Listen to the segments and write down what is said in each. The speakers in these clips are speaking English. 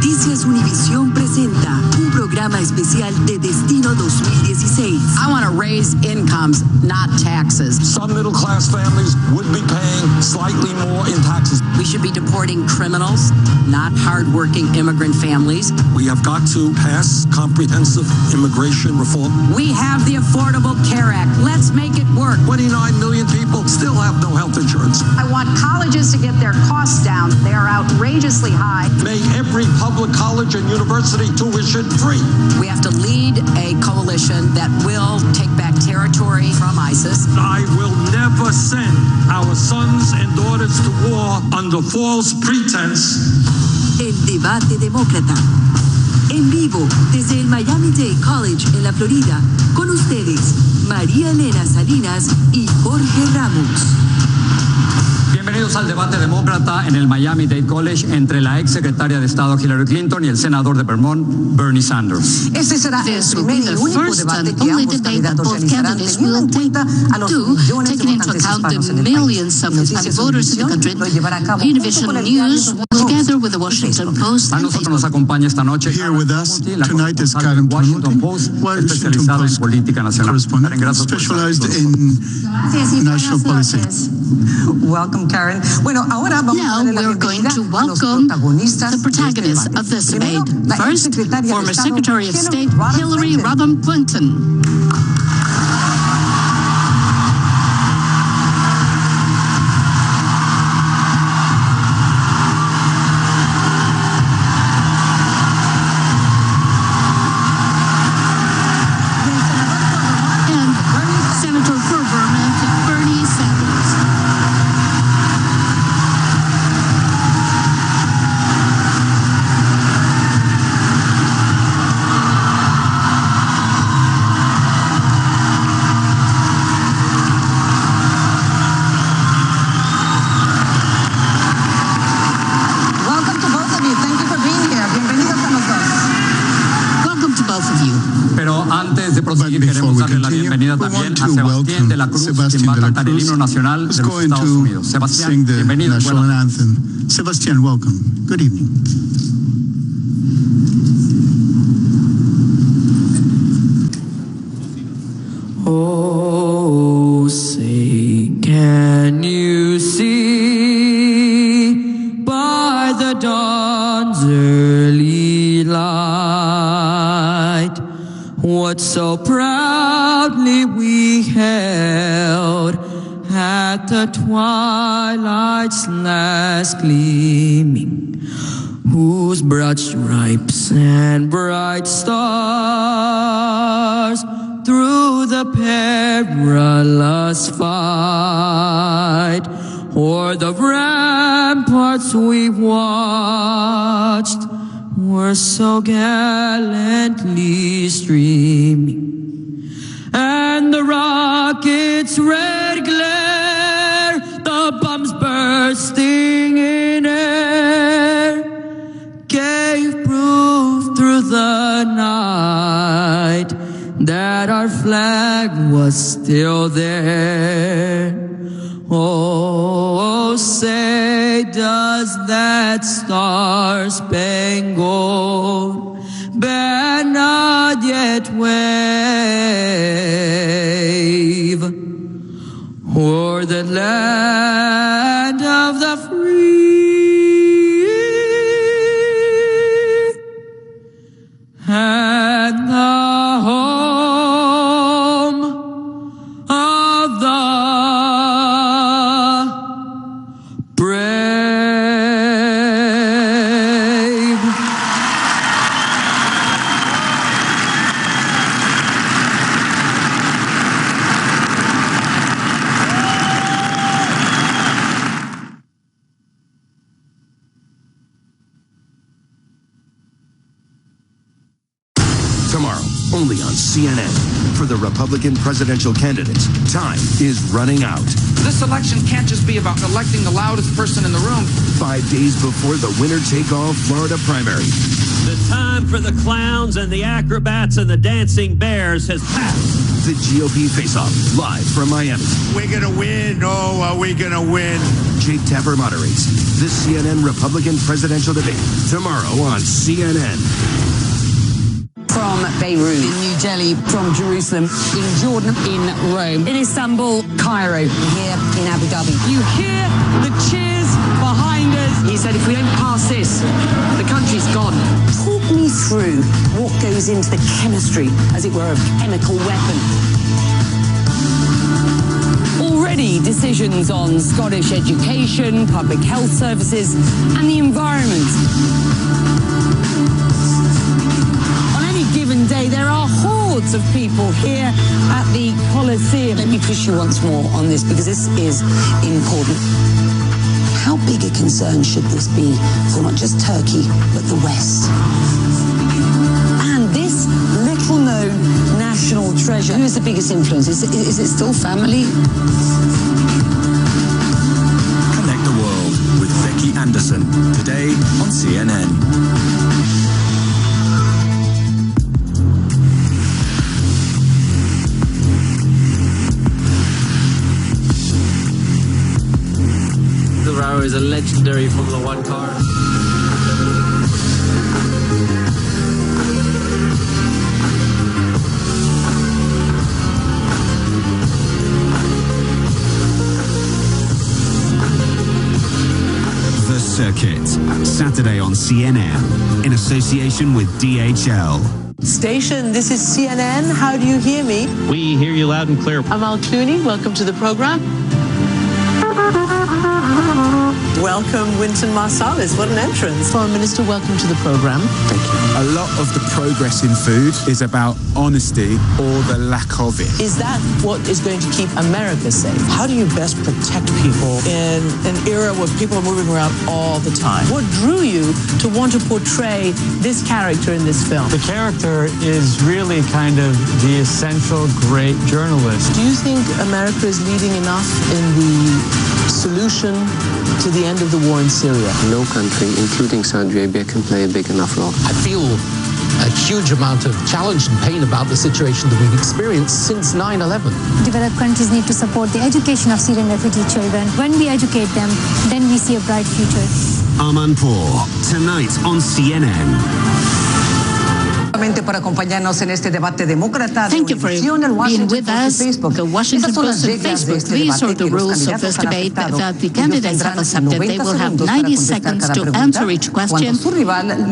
Noticias Univision presenta un programa especial de Destino 2016. I want to raise incomes, not taxes. Some middle-class families would be paying slightly more in taxes. We should be deporting criminals, not hard-working immigrant families. We have got to pass comprehensive immigration reform. We have the Affordable Care Act. Let's make it work. 29 million people still have no health insurance. I want colleges to get their costs down. They are outrageously high. Make every public college and university tuition free. We have to lead a coalition that will take back territory from ISIS. I will never send our sons and daughters to war under false pretense. El debate demócrata. En vivo desde el Miami-Dade College en la Florida, con ustedes, María Elena Salinas y Jorge Ramos. Bienvenidos al debate demócrata en el Miami-Dade College entre la ex secretaria de Estado Hillary Clinton y el senador de Vermont, Bernie Sanders. Este será el primer y único debate que ambos candidatos realizarán teniendo en cuenta a los millones de votantes hispanos en el país. Noticias Univision lo llevará a cabo junto con el diario A nosotros nos acompaña esta noche Here with us tonight is Karen Washington Post, especializada en política nacional. Karen, gracias por specialized in national policy. Welcome, Karen. Bueno, ahora vamos a darle la bienvenida a los protagonistas the protagonists of this debate. Primero, la First, former Secretary of State Hillary Rodham Clinton. Queremos darle la bienvenida también a Sebastián de la Cruz, quien va a cantar el himno nacional de los Estados Unidos. Sebastián, bienvenido. Sebastián, welcome. Good evening. Oh, say, can you see by the dawn's early light what so proudly we held at the twilight's last gleaming, whose broad stripes and bright stars through the perilous fight o'er the ramparts we watched were so gallantly streaming, and the rocket's red glare, the bombs bursting in air, gave proof through the night that our flag was still there. Oh, say, does that star-spangled banner yet wave o'er the land of the free and the home of the only on CNN. For the Republican presidential candidates, time is running out. This election can't just be about electing the loudest person in the room. 5 days before the winner-take-all Florida primary. The time for the clowns and the acrobats and the dancing bears has passed. The GOP face-off, live from Miami. We're going to win. Oh, are we going to win? Jake Tapper moderates the CNN Republican presidential debate tomorrow on CNN. From Beirut, in New Delhi, from Jerusalem, in Jordan, in Rome, in Istanbul, Cairo, here in Abu Dhabi. You hear the cheers behind us. He said if we don't pass this, the country's gone. Talk me through what goes into the chemistry, as it were, of chemical weapon. Already decisions on Scottish education, public health services and the environment. Given day, there are hordes of people here at the Colosseum. Let me push you once more on this because this is important. How big a concern should this be for not just Turkey, but the West? And this little-known national treasure, who is the biggest influence? Is it still family? Connect the World with Becky Anderson, today on CNN. Is a legendary Formula One car. The Circuit, Saturday on CNN, in association with DHL. Station, this is CNN. How do you hear me? We hear you loud and clear. I'm Al Clooney. Welcome to the program. Welcome, Wynton Marsalis. What an entrance. Foreign Minister, welcome to the program. Thank you. A lot of the progress in food is about honesty or the lack of it. Is that what is going to keep America safe? How do you best protect people in an era where people are moving around all the time? What drew you to want to portray this character in this film? The character is really kind of the essential great journalist. Do you think America is leading enough in the solution to the end of the war in Syria? No country, including Saudi Arabia, can play a big enough role. I feel a huge amount of challenge and pain about the situation that we've experienced since 9/11. Developed countries need to support the education of Syrian refugee children. When we educate them, then we see a bright future. Amanpour, tonight on CNN. Para acompañarnos en este debate demócrata de Univision, el Washington Post y Facebook. The Washington Post and Facebook. These are the rules of this debate that the candidates have accepted. They will have 90 seconds to answer each question.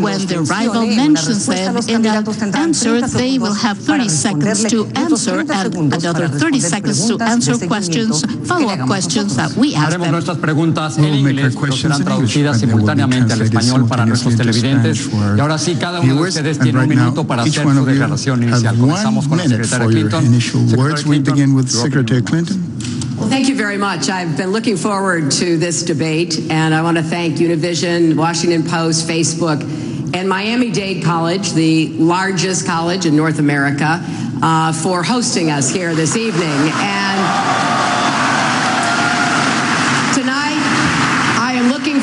When the rival mentions them in that answer, they will have 30 seconds to answer and another 30 seconds to answer questions, follow-up questions that we ask them. Haremos nuestras preguntas en inglés, pero serán traducidas simultáneamente al español para nuestros televidentes. Y ahora sí, cada uno de ustedes tiene un minuto para hacer su declaración inicial. Comenzamos con la secretaria Clinton. Secretary Clinton. Well, thank you very much. I've been looking forward to this debate, and I want to thank Univision, Washington Post, Facebook, and Miami-Dade College, the largest college in North America, for hosting us here this evening. And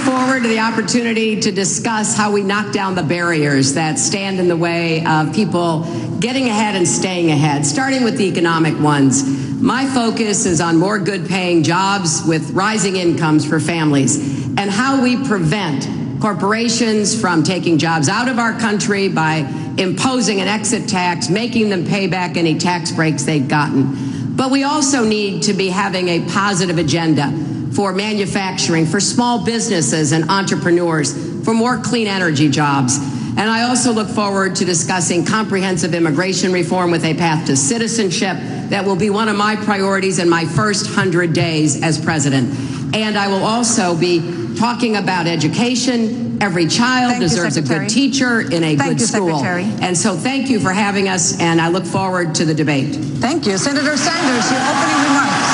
forward to the opportunity to discuss how we knock down the barriers that stand in the way of people getting ahead and staying ahead, starting with the economic ones. My focus is on more good-paying jobs with rising incomes for families and how we prevent corporations from taking jobs out of our country by imposing an exit tax, making them pay back any tax breaks they've gotten. But we also need to be having a positive agenda for manufacturing, for small businesses and entrepreneurs, for more clean energy jobs. And I also look forward to discussing comprehensive immigration reform with a path to citizenship. That will be one of my priorities in my first 100 days as president. And I will also be talking about education. Every child deserves a good teacher in a good school. And so thank you for having us, and I look forward to the debate. Thank you. Senator Sanders, your opening remarks.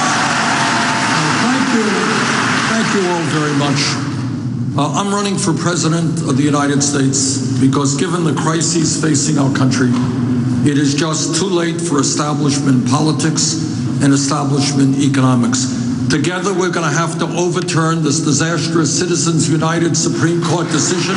Thank you all very much. I'm running for president of the United States because given the crises facing our country, it is just too late for establishment politics and establishment economics. Together, we're going to have to overturn this disastrous Citizens United Supreme Court decision.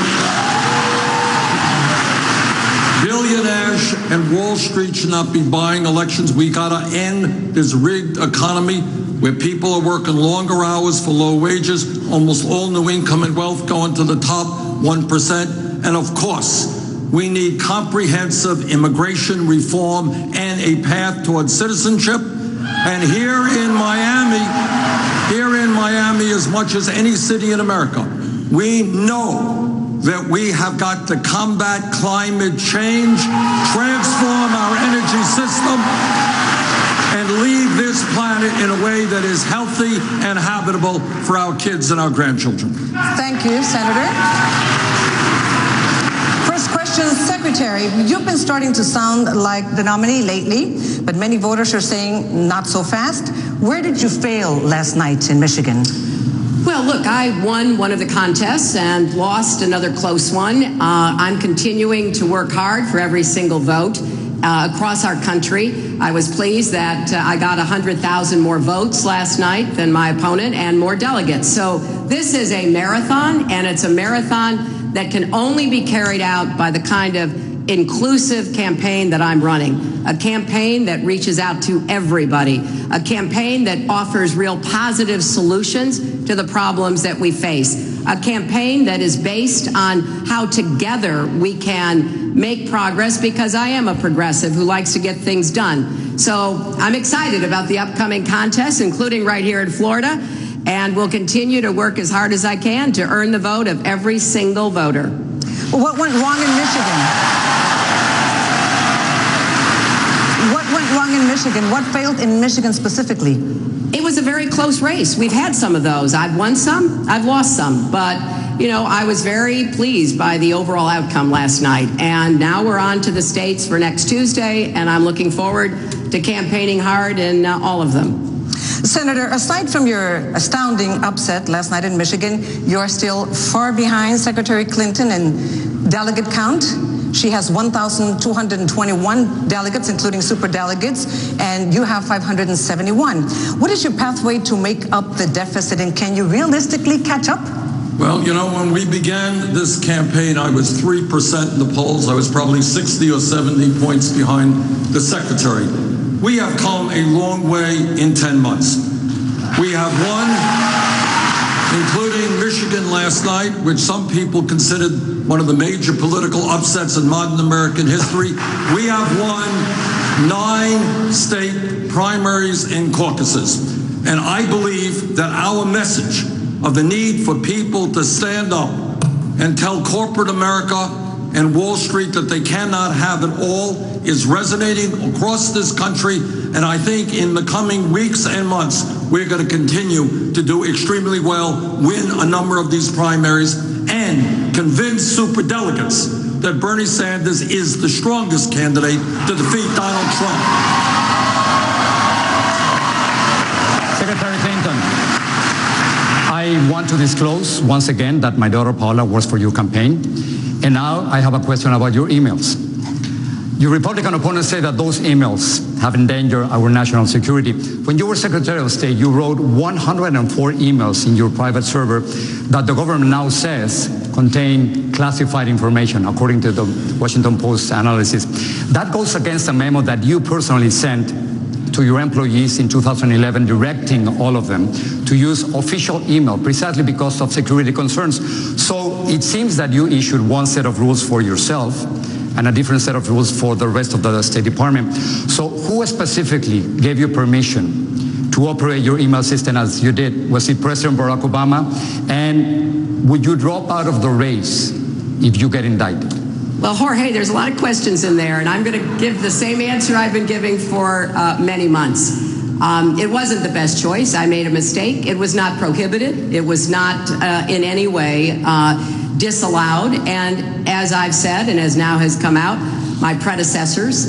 Billionaires and Wall Street should not be buying elections. We got to end this rigged economy. where people are working longer hours for low wages. Almost all new income and wealth going to the top 1%. And of course, we need comprehensive immigration reform and a path towards citizenship. And here in Miami, as much as any city in America, we know that we have got to combat climate change, transform our energy system, and leave this planet in a way that is healthy and habitable for our kids and our grandchildren. Thank you, Senator. First question, Secretary. You've been starting to sound like the nominee lately, but many voters are saying not so fast. Where did you fail last night in Michigan? Well, look, I won one of the contests and lost another close one. I'm continuing to work hard for every single vote across our country. I was pleased that I got 100,000 more votes last night than my opponent and more delegates. So this is a marathon, and it's a marathon that can only be carried out by the kind of inclusive campaign that I'm running, a campaign that reaches out to everybody, a campaign that offers real positive solutions to the problems that we face, a campaign that is based on how together we can make progress, because I am a progressive who likes to get things done. So I'm excited about the upcoming contests, including right here in Florida, and will continue to work as hard as I can to earn the vote of every single voter. Well, what went wrong in Michigan? What failed in Michigan specifically? It was a very close race. We've had some of those. I've won some, I've lost some. But, you know, I was very pleased by the overall outcome last night. And now we're on to the states for next Tuesday, and I'm looking forward to campaigning hard in all of them. Senator, aside from your astounding upset last night in Michigan, you're still far behind Secretary Clinton in delegate count. She has 1,221 delegates, including superdelegates, and you have 571. What is your pathway to make up the deficit, and can you realistically catch up? Well, you know, when we began this campaign, I was 3% in the polls. I was probably 60 or 70 points behind the secretary. We have come a long way in 10 months. We have won, including Michigan last night, which some people considered one of the major political upsets in modern American history. We have won 9 state primaries and caucuses. And I believe that our message of the need for people to stand up and tell corporate America and Wall Street that they cannot have it all is resonating across this country. And I think in the coming weeks and months, we're going to continue to do extremely well, win a number of these primaries, and convince superdelegates that Bernie Sanders is the strongest candidate to defeat Donald Trump. Secretary Clinton, I want to disclose once again that my daughter Paula works for your campaign. And now I have a question about your emails. Your Republican opponents say that those emails have endangered our national security. When you were Secretary of State, you wrote 104 emails in your private server that the government now says contain classified information, according to the Washington Post analysis. That goes against a memo that you personally sent to your employees in 2011, directing all of them to use official email precisely because of security concerns. So it seems that you issued one set of rules for yourself and a different set of rules for the rest of the State Department. So who specifically gave you permission to operate your email system as you did? Was it President Barack Obama? And would you drop out of the race if you get indicted? Well, Jorge, there's a lot of questions in there, and I'm going to give the same answer I've been giving for many months. It wasn't the best choice. I made a mistake. It was not prohibited. It was not in any way disallowed. And as I've said, and as now has come out, my predecessors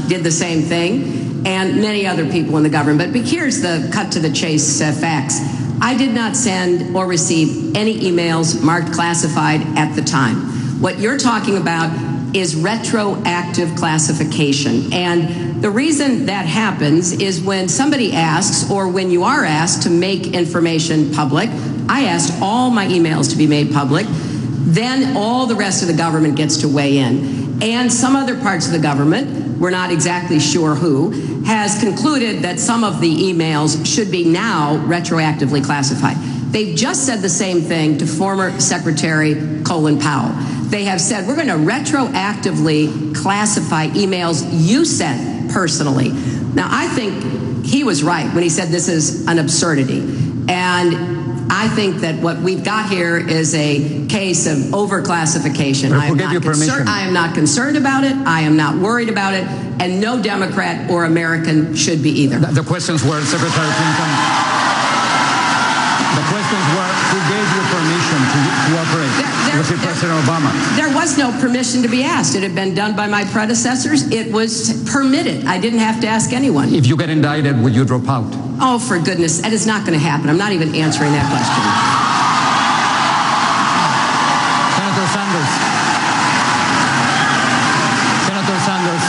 did the same thing, and many other people in the government. But here's the cut to the chase facts. I did not send or receive any emails marked classified at the time. What you're talking about is retroactive classification. And the reason that happens is when somebody asks, or when you are asked to make information public. I asked all my emails to be made public. Then all the rest of the government gets to weigh in. and some other parts of the government, we're not exactly sure who, has concluded that some of the emails should be now retroactively classified. They've just said the same thing to former Secretary Colin Powell. They have said, we're going to retroactively classify emails you sent personally. Now, I think he was right when he said this is an absurdity. And I think that what we've got here is a case of overclassification. I am not concerned about it. I am not worried about it. And no Democrat or American should be either. The questions were, Secretary Clinton, the questions were, who gave you permission to operate? Was it President Obama? There was no permission to be asked. It had been done by my predecessors. It was permitted. I didn't have to ask anyone. If you get indicted, would you drop out? Oh, for goodness, that is not going to happen. I'm not even answering that question. Senator Sanders. Senator Sanders,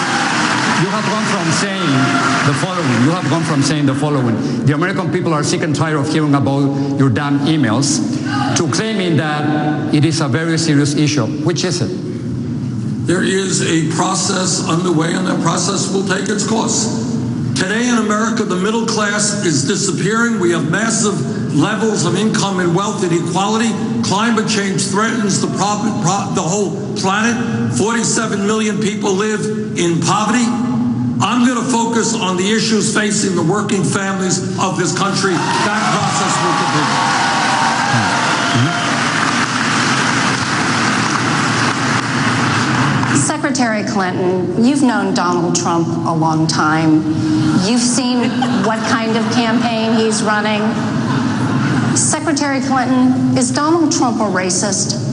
you have gone from saying the following. The American people are sick and tired of hearing about your damn emails, to claiming that it is a very serious issue. Which is it? There is a process underway, and that process will take its course. Today in America, the middle class is disappearing. We have massive levels of income and wealth inequality. Climate change threatens the whole planet. 47 million people live in poverty. I'm going to focus on the issues facing the working families of this country. That process will continue. Secretary Clinton, you've known Donald Trump a long time. You've seen what kind of campaign he's running. Secretary Clinton, is Donald Trump a racist?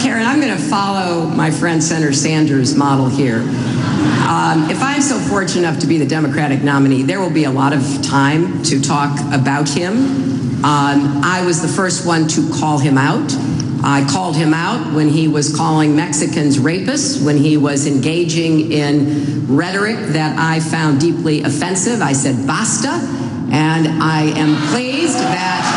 Karen, I'm going to follow my friend Senator Sanders' model here. If I'm so fortunate enough to be the Democratic nominee, there will be a lot of time to talk about him. I was the first one to call him out. I called him out when he was calling Mexicans rapists, when he was engaging in rhetoric that I found deeply offensive. I said, basta. And I am pleased that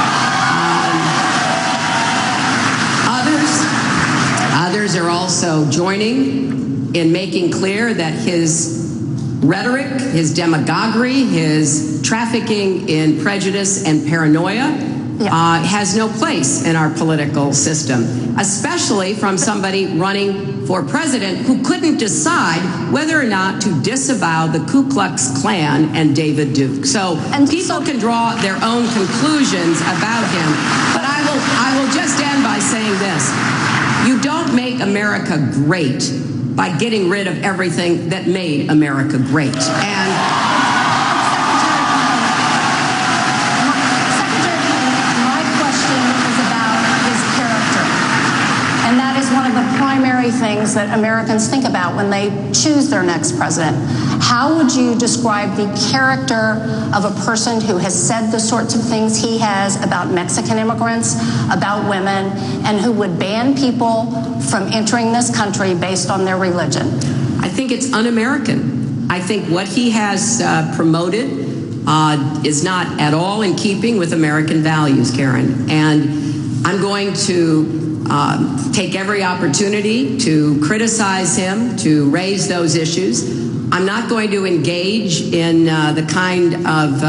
others are also joining in making clear that his rhetoric, his demagoguery, his trafficking in prejudice and paranoia has no place in our political system, especially from somebody running for president who couldn't decide whether or not to disavow the Ku Klux Klan and David Duke. So people can draw their own conclusions about him, but I will just end by saying this. You don't make America great by getting rid of everything that made America great. And Secretary Clinton, my question is about his character. And that is one of the primary things that Americans think about when they choose their next president. How would you describe the character of a person who has said the sorts of things he has about Mexican immigrants, about women, and who would ban people from entering this country based on their religion? I think it's un-American. I think what he has promoted is not at all in keeping with American values, Karen. And I'm going to take every opportunity to criticize him, to raise those issues. I'm not going to engage in the kind of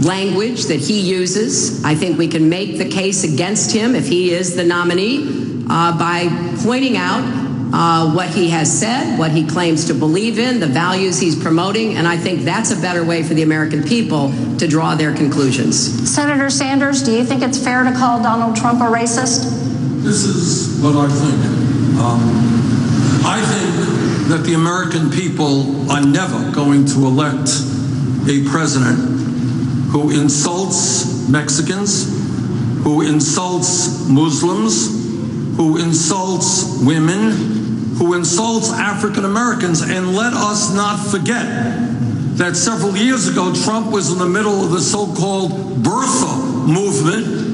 language that he uses. I think we can make the case against him if he is the nominee by pointing out what he has said, what he claims to believe in, the values he's promoting, and I think that's a better way for the American people to draw their conclusions. Senator Sanders, do you think it's fair to call Donald Trump a racist? This is what I think. I think that the American people are never going to elect a president who insults Mexicans, who insults Muslims, who insults women, who insults African Americans. And let us not forget that several years ago, Trump was in the middle of the so-called birther movement,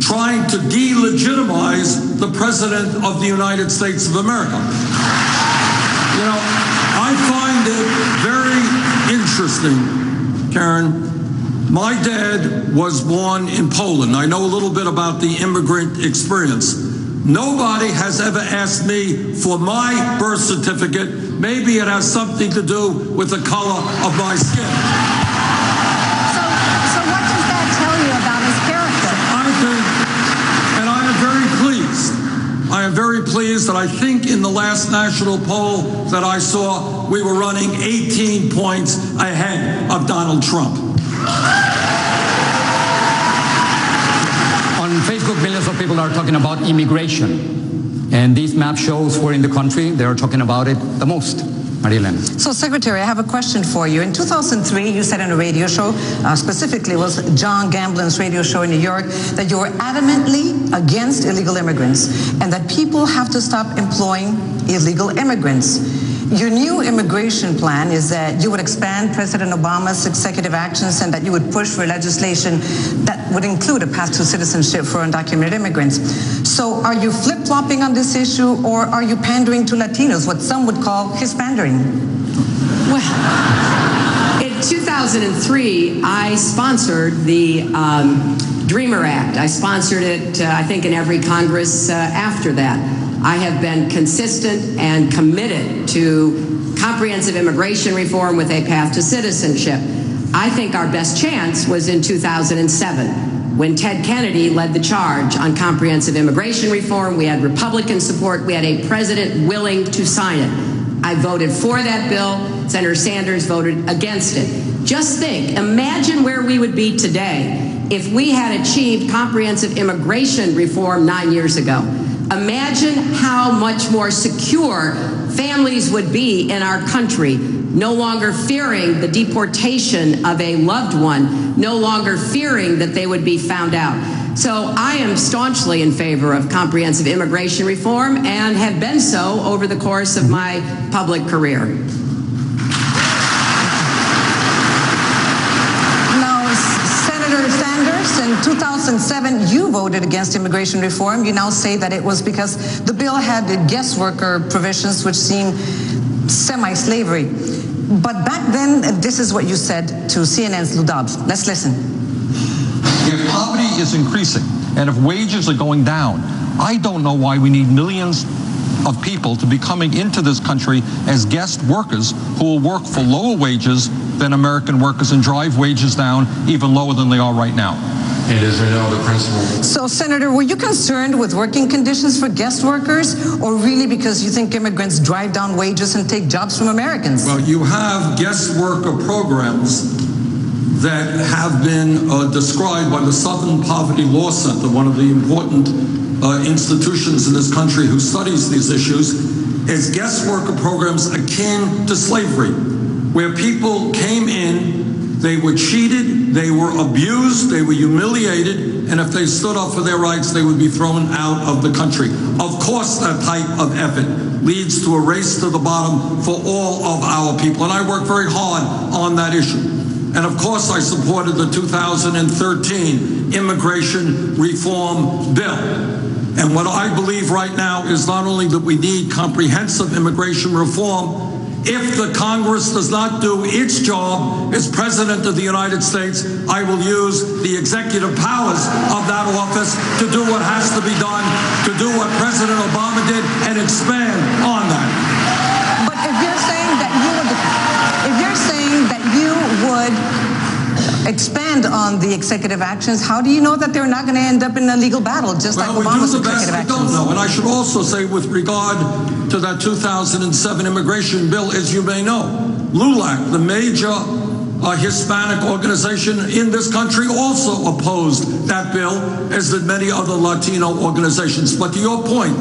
trying to delegitimize the President of the United States of America. You know, I find it very interesting, Karen. My dad was born in Poland. I know a little bit about the immigrant experience. Nobody has ever asked me for my birth certificate. Maybe it has something to do with the color of my skin. So what does that tell you about his character? I think, and I am very pleased. I am very pleased that I think in the last national poll that I saw, we were running 18 points ahead of Donald Trump. On Facebook, millions of people are talking about immigration. And this map shows where in the country they are talking about it the most. Marilyn. So, Secretary, I have a question for you. In 2003, you said in a radio show, specifically it was John Gamblin's radio show in New York, that you were adamantly against illegal immigrants and that people have to stop employing illegal immigrants. Your new immigration plan is that you would expand President Obama's executive actions and that you would push for legislation that would include a path to citizenship for undocumented immigrants. So are you flip-flopping on this issue, or are you pandering to Latinos, what some would call Hispandering? Well, in 2003, I sponsored the Dreamer Act. I sponsored it, I think, in every Congress after that. I have been consistent and committed to comprehensive immigration reform with a path to citizenship. I think our best chance was in 2007, when Ted Kennedy led the charge on comprehensive immigration reform. We had Republican support. We had a president willing to sign it. I voted for that bill. Senator Sanders voted against it. Just think, imagine where we would be today if we had achieved comprehensive immigration reform 9 years ago. Imagine how much more secure families would be in our country, no longer fearing the deportation of a loved one, no longer fearing that they would be found out. So I am staunchly in favor of comprehensive immigration reform and have been so over the course of my public career. In 2007, you voted against immigration reform. You now say that it was because the bill had the guest worker provisions which seem semi-slavery. But back then, this is what you said to CNN's Lou Dobbs. Let's listen. If poverty is increasing and if wages are going down, I don't know why we need millions of people to be coming into this country as guest workers who will work for lower wages than American workers and drive wages down even lower than they are right now. And as we know, the principle. So, Senator, were you concerned with working conditions for guest workers, or really because you think immigrants drive down wages and take jobs from Americans? Well, you have guest worker programs that have been described by the Southern Poverty Law Center, one of the important institutions in this country who studies these issues, as guest worker programs akin to slavery, where people came in, they were cheated, they were abused, they were humiliated, and if they stood up for their rights, they would be thrown out of the country. Of course, that type of effort leads to a race to the bottom for all of our people, and I work very hard on that issue. And of course, I supported the 2013 immigration reform bill. And what I believe right now is not only that we need comprehensive immigration reform, if the Congress does not do its job as President of the United States, I will use the executive powers of that office to do what has to be done, to do what President Obama did, and expand on that. But if you're saying that you would expand on the executive actions, how do you know that they're not going to end up in a legal battle, just like Obama's executive actions? We don't know. And I should also say, with regard to that 2007 immigration bill, as you may know, LULAC, the major Hispanic organization in this country, also opposed that bill, as did many other Latino organizations. But to your point,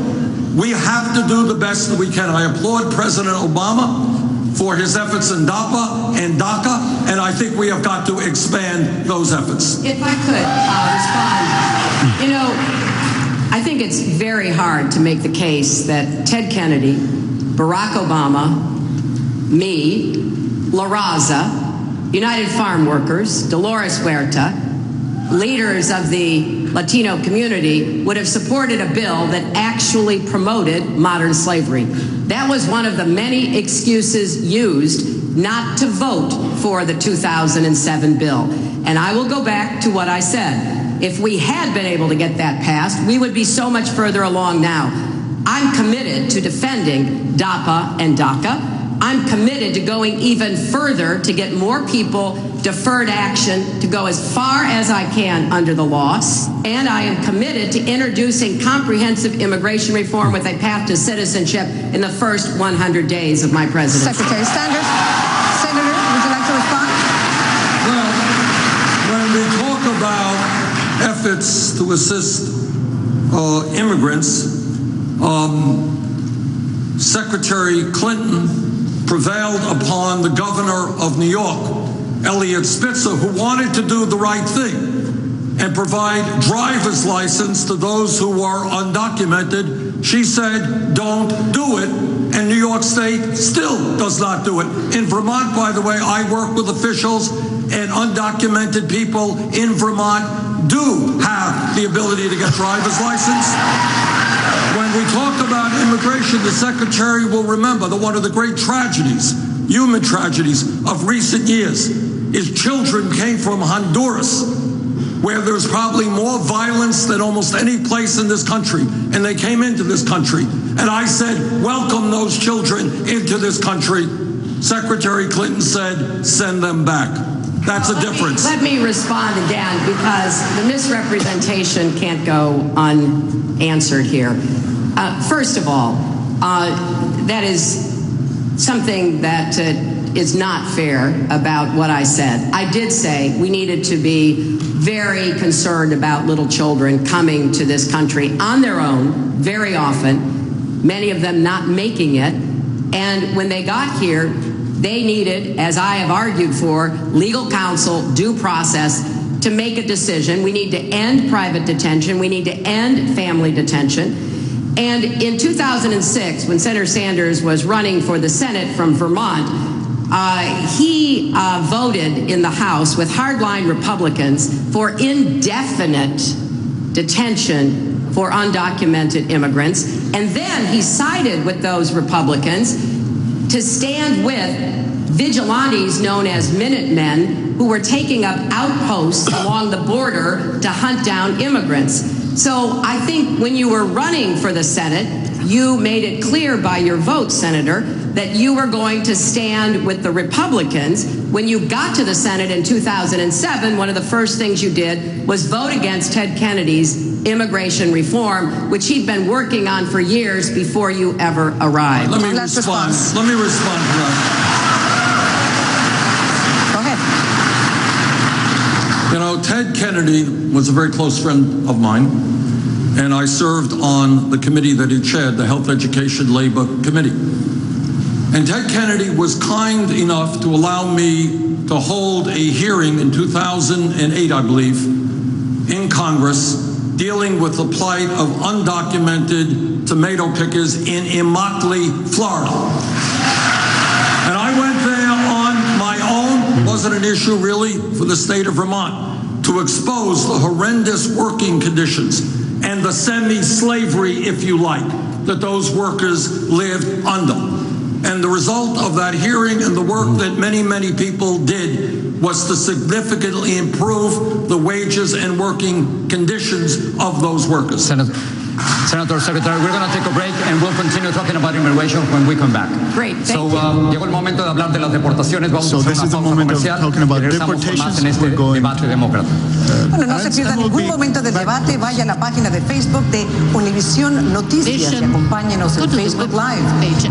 we have to do the best that we can. I applaud President Obama for his efforts in DAPA and DACA, and I think we have got to expand those efforts. If I could respond, you know, I think it's very hard to make the case that Ted Kennedy, Barack Obama, me, La Raza, United Farm Workers, Dolores Huerta, leaders of the Latino community would have supported a bill that actually promoted modern slavery. That was one of the many excuses used not to vote for the 2007 bill. And I will go back to what I said. if we had been able to get that passed, we would be so much further along now. I'm committed to defending DAPA and DACA. I'm committed to going even further to get more people deferred action, to go as far as I can under the law. And I am committed to introducing comprehensive immigration reform with a path to citizenship in the first 100 days of my presidency. Secretary Sanders. Senator, would you like to respond? Well, when we talk about efforts to assist immigrants, Secretary Clinton prevailed upon the governor of New York, Eliot Spitzer, who wanted to do the right thing and provide driver's license to those who are undocumented. She said, don't do it. And New York State still does not do it. In Vermont, by the way, I work with officials, and undocumented people in Vermont do have the ability to get driver's license. When we talk about immigration, the Secretary will remember that one of the great tragedies, human tragedies of recent years, is children came from Honduras, where there's probably more violence than almost any place in this country, and they came into this country. And I said, welcome those children into this country. Secretary Clinton said, send them back. That's a difference. Let me respond again, because the misrepresentation can't go unanswered here. First of all, that is something that is not fair about what I said. I did say we needed to be very concerned about little children coming to this country on their own very often, many of them not making it. And when they got here, they needed, as I have argued for, legal counsel, due process to make a decision. We need to end private detention. We need to end family detention. And in 2006, when Senator Sanders was running for the Senate from Vermont, he voted in the House with hardline Republicans for indefinite detention for undocumented immigrants. And then he sided with those Republicans to stand with vigilantes known as Minutemen, who were taking up outposts along the border to hunt down immigrants. So I think when you were running for the Senate, you made it clear by your vote, Senator, that you were going to stand with the Republicans. When you got to the Senate in 2007, one of the first things you did was vote against Ted Kennedy's immigration reform, which he'd been working on for years before you ever arrived. Let me respond to that. You know, Ted Kennedy was a very close friend of mine, and I served on the committee that he chaired, the Health, Education, Labor Committee. And Ted Kennedy was kind enough to allow me to hold a hearing in 2008, I believe, in Congress, dealing with the plight of undocumented tomato pickers in Immokalee, Florida. And I went there on my own, wasn't an issue really for the state of Vermont, to expose the horrendous working conditions and the semi-slavery, if you like, that those workers lived under. And the result of that hearing and the work that many, many people did was to significantly improve the wages and working conditions of those workers. Senator, Secretary, we're going to take a break and we'll continue talking about immigration when we come back. Great, thank you. Llegó el momento de hablar de las deportaciones. Vamos a hacer this is the moment of talking about deportations. We're going. Bueno, no se pierda ningún momento del debate. Vaya a la página de Facebook de Univision Noticias y acompáñenos en Facebook Live.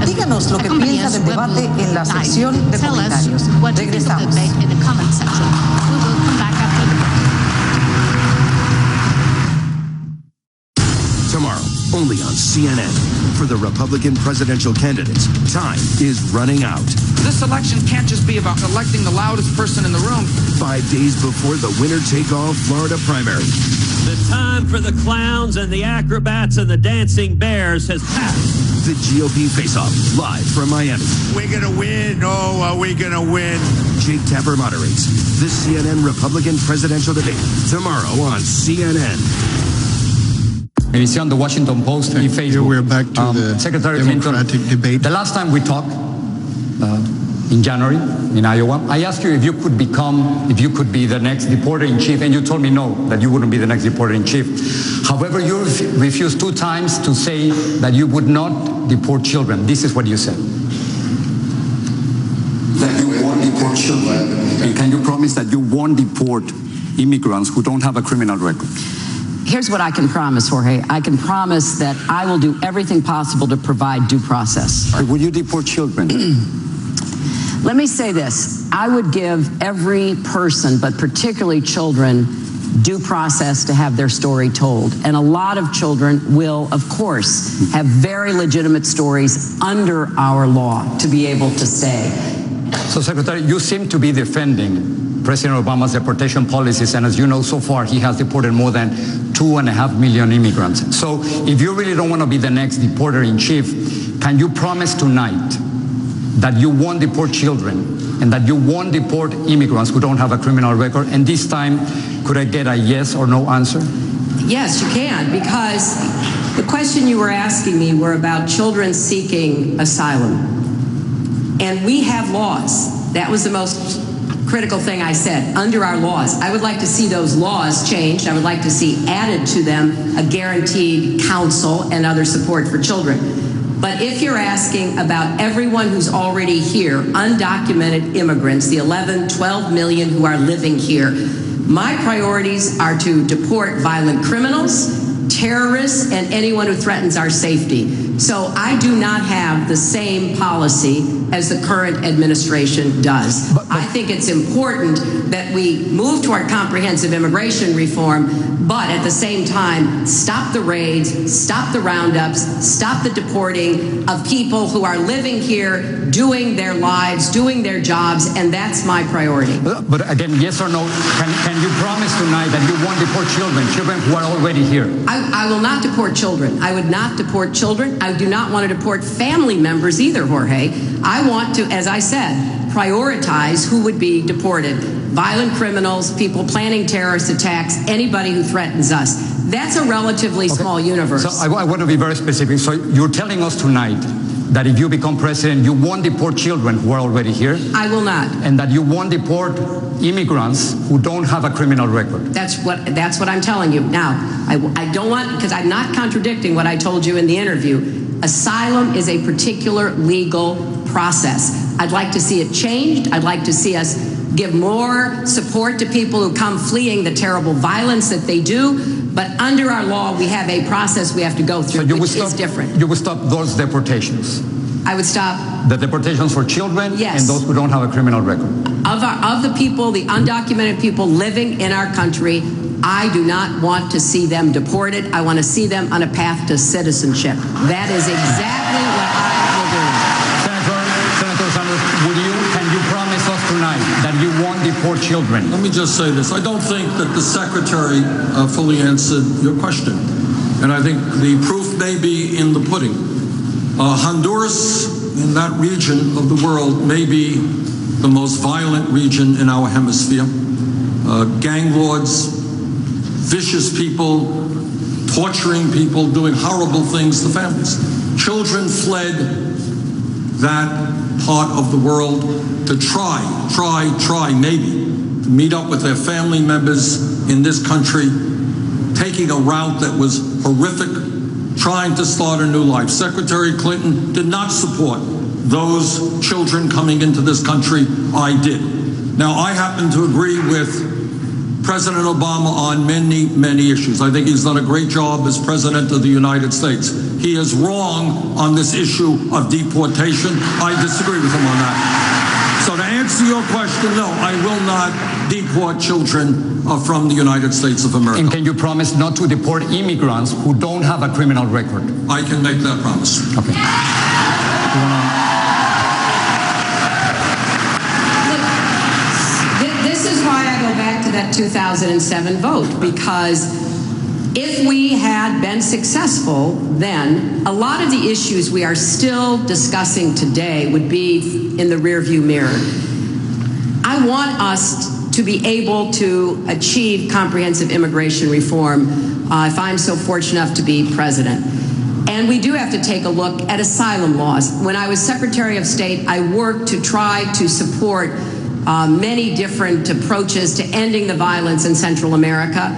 Díganos lo que piensa del debate en la sección de comentarios. Regresamos. Tomorrow, only on CNN. For the Republican presidential candidates, time is running out. This election can't just be about electing the loudest person in the room. 5 days before the winner-take-all Florida primary. The time for the clowns and the acrobats and the dancing bears has passed. The GOP face-off, live from Miami. We're going to win. Oh, are we going to win? Jake Tapper moderates the CNN Republican presidential debate tomorrow on CNN. Edición, the Washington Post, Facebook. Here we're back to the Secretary Democratic Clinton, debate. The last time we talked, in January in Iowa. I asked you if you could be the next deporter-in-chief, and you told me no, that you wouldn't be the next deporter-in-chief. However, you refused 2 times to say that you would not deport children. This is what you said. That you won't deport children. And can you promise that you won't deport immigrants who don't have a criminal record? Here's what I can promise, Jorge. I can promise that I will do everything possible to provide due process. Will you deport children? Let me say this. I would give every person, but particularly children, due process to have their story told. And a lot of children will, of course, have very legitimate stories under our law to be able to stay. So, Secretary, you seem to be defending President Obama's deportation policies, and as you know, so far he has deported more than 2.5 million immigrants. So if you really don't want to be the next deporter-in-chief, can you promise tonight that you won't deport children and that you won't deport immigrants who don't have a criminal record? And this time, could I get a yes or no answer? Yes, you can, because the question you were asking me were about children seeking asylum. And we have laws. That was the most critical thing I said. Under our laws, I would like to see those laws changed. I would like to see added to them a guaranteed counsel and other support for children. But if you're asking about everyone who's already here, undocumented immigrants, the 11, 12 million who are living here, my priorities are to deport violent criminals, terrorists, and anyone who threatens our safety. So I do not have the same policy as the current administration does. I think it's important that we move toward comprehensive immigration reform, but at the same time, stop the raids, stop the roundups, stop the deporting of people who are living here, doing their lives, doing their jobs, and that's my priority. But again, yes or no, can you promise tonight that you won't deport children who are already here? I will not deport children. I would not deport children. I do not want to deport family members either, Jorge. I want to, as I said, prioritize who would be deported. Violent criminals, people planning terrorist attacks, anybody who threatens us. That's a relatively small universe. So I want to be very specific. So you're telling us tonight that if you become president, you won't deport children who are already here? I will not. And that you won't deport immigrants who don't have a criminal record? That's what I'm telling you. Now, I don't want, because I'm not contradicting what I told you in the interview. Asylum is a particular legal process. I'd like to see it changed. I'd like to see us give more support to people who come fleeing the terrible violence that they do. But under our law, we have a process we have to go through, which is different. You would stop those deportations? I would stop the deportations for children, yes, and those who don't have a criminal record? Of the people, the undocumented people living in our country, I do not want to see them deported. I want to see them on a path to citizenship. That is exactly what I will do. Senator Sanders, can you promise us tonight that you won't deport children? Let me just say this. I don't think that the Secretary fully answered your question. And I think the proof may be in the pudding. Honduras, in that region of the world, may be the most violent region in our hemisphere. Gang lords, vicious people, torturing people, doing horrible things to families. Children fled that part of the world to try, maybe, to meet up with their family members in this country, taking a route that was horrific, trying to start a new life. Secretary Clinton did not support those children coming into this country. I did. Now, I happen to agree with President Obama on many, many issues. I think he's done a great job as President of the United States. He is wrong on this issue of deportation. I disagree with him on that. So to answer your question, no, I will not deport children from the United States of America. And can you promise not to deport immigrants who don't have a criminal record? I can make that promise. Okay. This is why I go back to that 2007 vote, because if we had been successful then, a lot of the issues we are still discussing today would be in the rearview mirror. I want us to be able to achieve comprehensive immigration reform if I'm so fortunate enough to be president. And we do have to take a look at asylum laws. When I was Secretary of State, I worked to try to support many different approaches to ending the violence in Central America.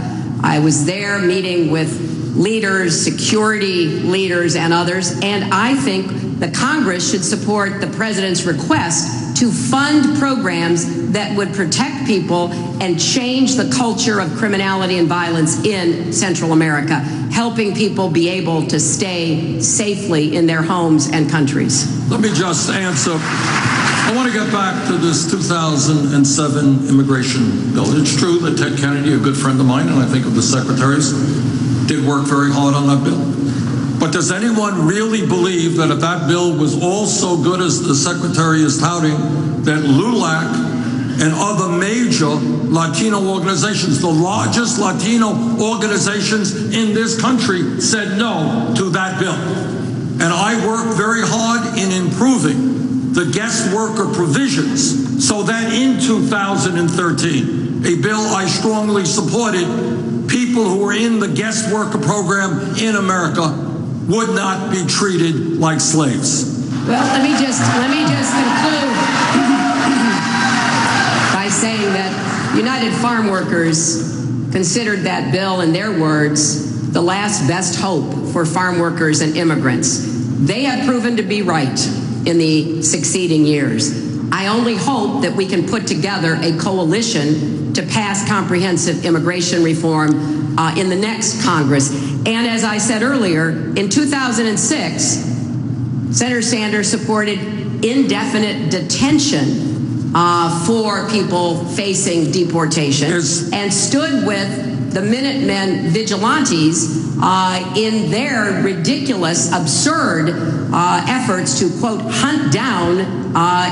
I was there meeting with leaders, security leaders, and others, and I think the Congress should support the President's request to fund programs that would protect people and change the culture of criminality and violence in Central America, helping people be able to stay safely in their homes and countries. Let me just answer. I want to get back to this 2007 immigration bill. It's true that Ted Kennedy, a good friend of mine, and I think of the secretaries, did work very hard on that bill. But does anyone really believe that if that bill was all so good as the Secretary is touting, that LULAC and other major Latino organizations, the largest Latino organizations in this country, said no to that bill? And I worked very hard in improving the guest worker provisions so that in 2013, a bill I strongly supported, people who were in the guest worker program in America would not be treated like slaves. Well, let me just conclude by saying that United Farm Workers considered that bill, in their words, the last best hope for farm workers and immigrants. They have proven to be right in the succeeding years. I only hope that we can put together a coalition to pass comprehensive immigration reform in the next Congress. And as I said earlier, in 2006, Senator Sanders supported indefinite detention for people facing deportation and stood with the Minutemen vigilantes in their ridiculous, absurd efforts to, quote, hunt down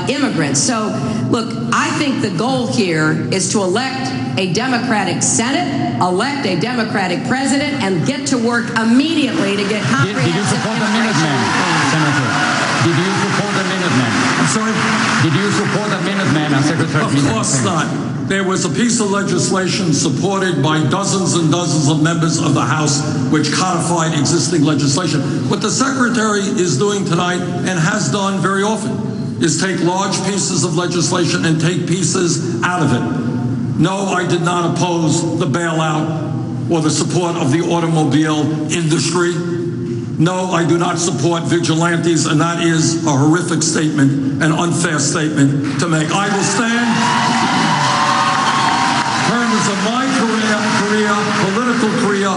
immigrants. So, look, I think the goal here is to elect a Democratic Senate, elect a Democratic president, and get to work immediately to get comprehensive Did you support the Minutemen, Senator? Did you support the Minutemen? I'm sorry? Did you support the Minutemen as Secretary of State? Of course not. There was a piece of legislation supported by dozens and dozens of members of the House which codified existing legislation. What the Secretary is doing tonight, and has done very often, is take large pieces of legislation and take pieces out of it. No, I did not oppose the bailout or the support of the automobile industry. No, I do not support vigilantes, and that is a horrific statement, an unfair statement to make. I will stand in terms of my political career,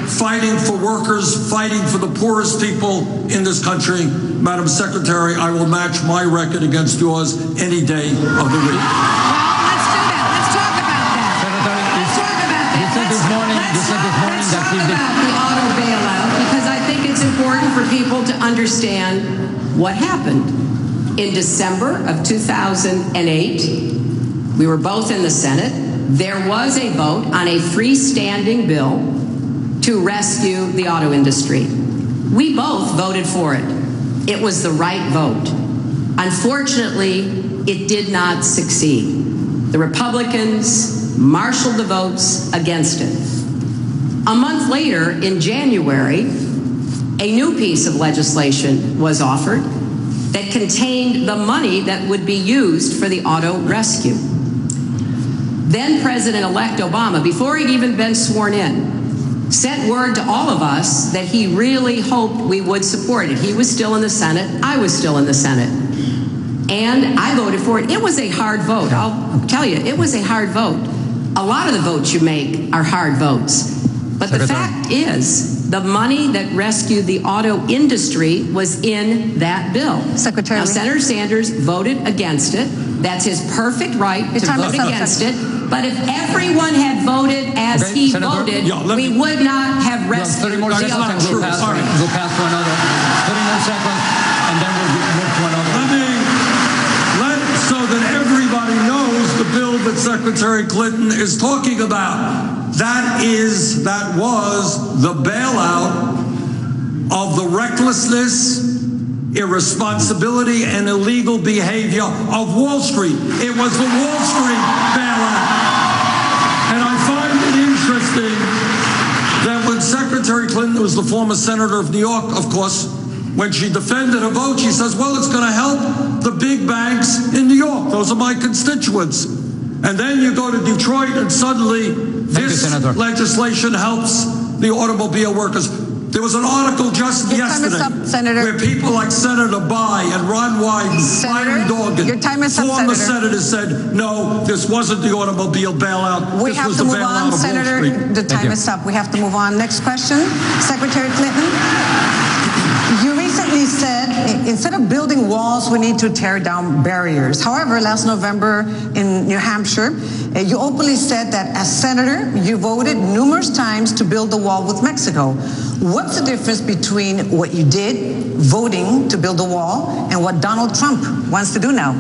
fighting for workers, fighting for the poorest people in this country. Madam Secretary, I will match my record against yours any day of the week. The auto bailout, because I think it's important for people to understand what happened. In December of 2008, we were both in the Senate. There was a vote on a freestanding bill to rescue the auto industry. We both voted for it. It was the right vote. Unfortunately, it did not succeed. The Republicans marshaled the votes against it. A month later, in January, a new piece of legislation was offered that contained the money that would be used for the auto rescue. Then President-elect Obama, before he'd even been sworn in, sent word to all of us that he really hoped we would support it. He was still in the Senate. I was still in the Senate. And I voted for it. It was a hard vote. I'll tell you, it was a hard vote. A lot of the votes you make are hard votes. But the fact is, the money that rescued the auto industry was in that bill. Secretary. Now, Senator Sanders voted against it. That's his perfect right to vote against it. But if everyone had voted as he voted, we would not have rescued 30 more the seconds, auto. we'll pass to another. 30 more seconds, and then we'll move to another. So that everybody knows the bill that Secretary Clinton is talking about. That was the bailout of the recklessness, irresponsibility, and illegal behavior of Wall Street. It was the Wall Street bailout. And I find it interesting that when Secretary Secretary Clinton, who's the former senator of New York, of course, when she defended her vote, she says, well, it's going to help the big banks in New York. Those are my constituents. And then you go to Detroit and suddenly this legislation helps the automobile workers. There was an article just yesterday where people like Senator Bayh and Ron Wyden, Byron Dorgan, former senators said, no, this wasn't the automobile bailout. We have to move on, Senator. The time is up. We have to move on. Next question, Secretary Clinton. You recently said, instead of building walls, we need to tear down barriers. However, last November in New Hampshire, you openly said that as senator, you voted numerous times to build the wall with Mexico. What's the difference between what you did, voting to build the wall, and what Donald Trump wants to do now?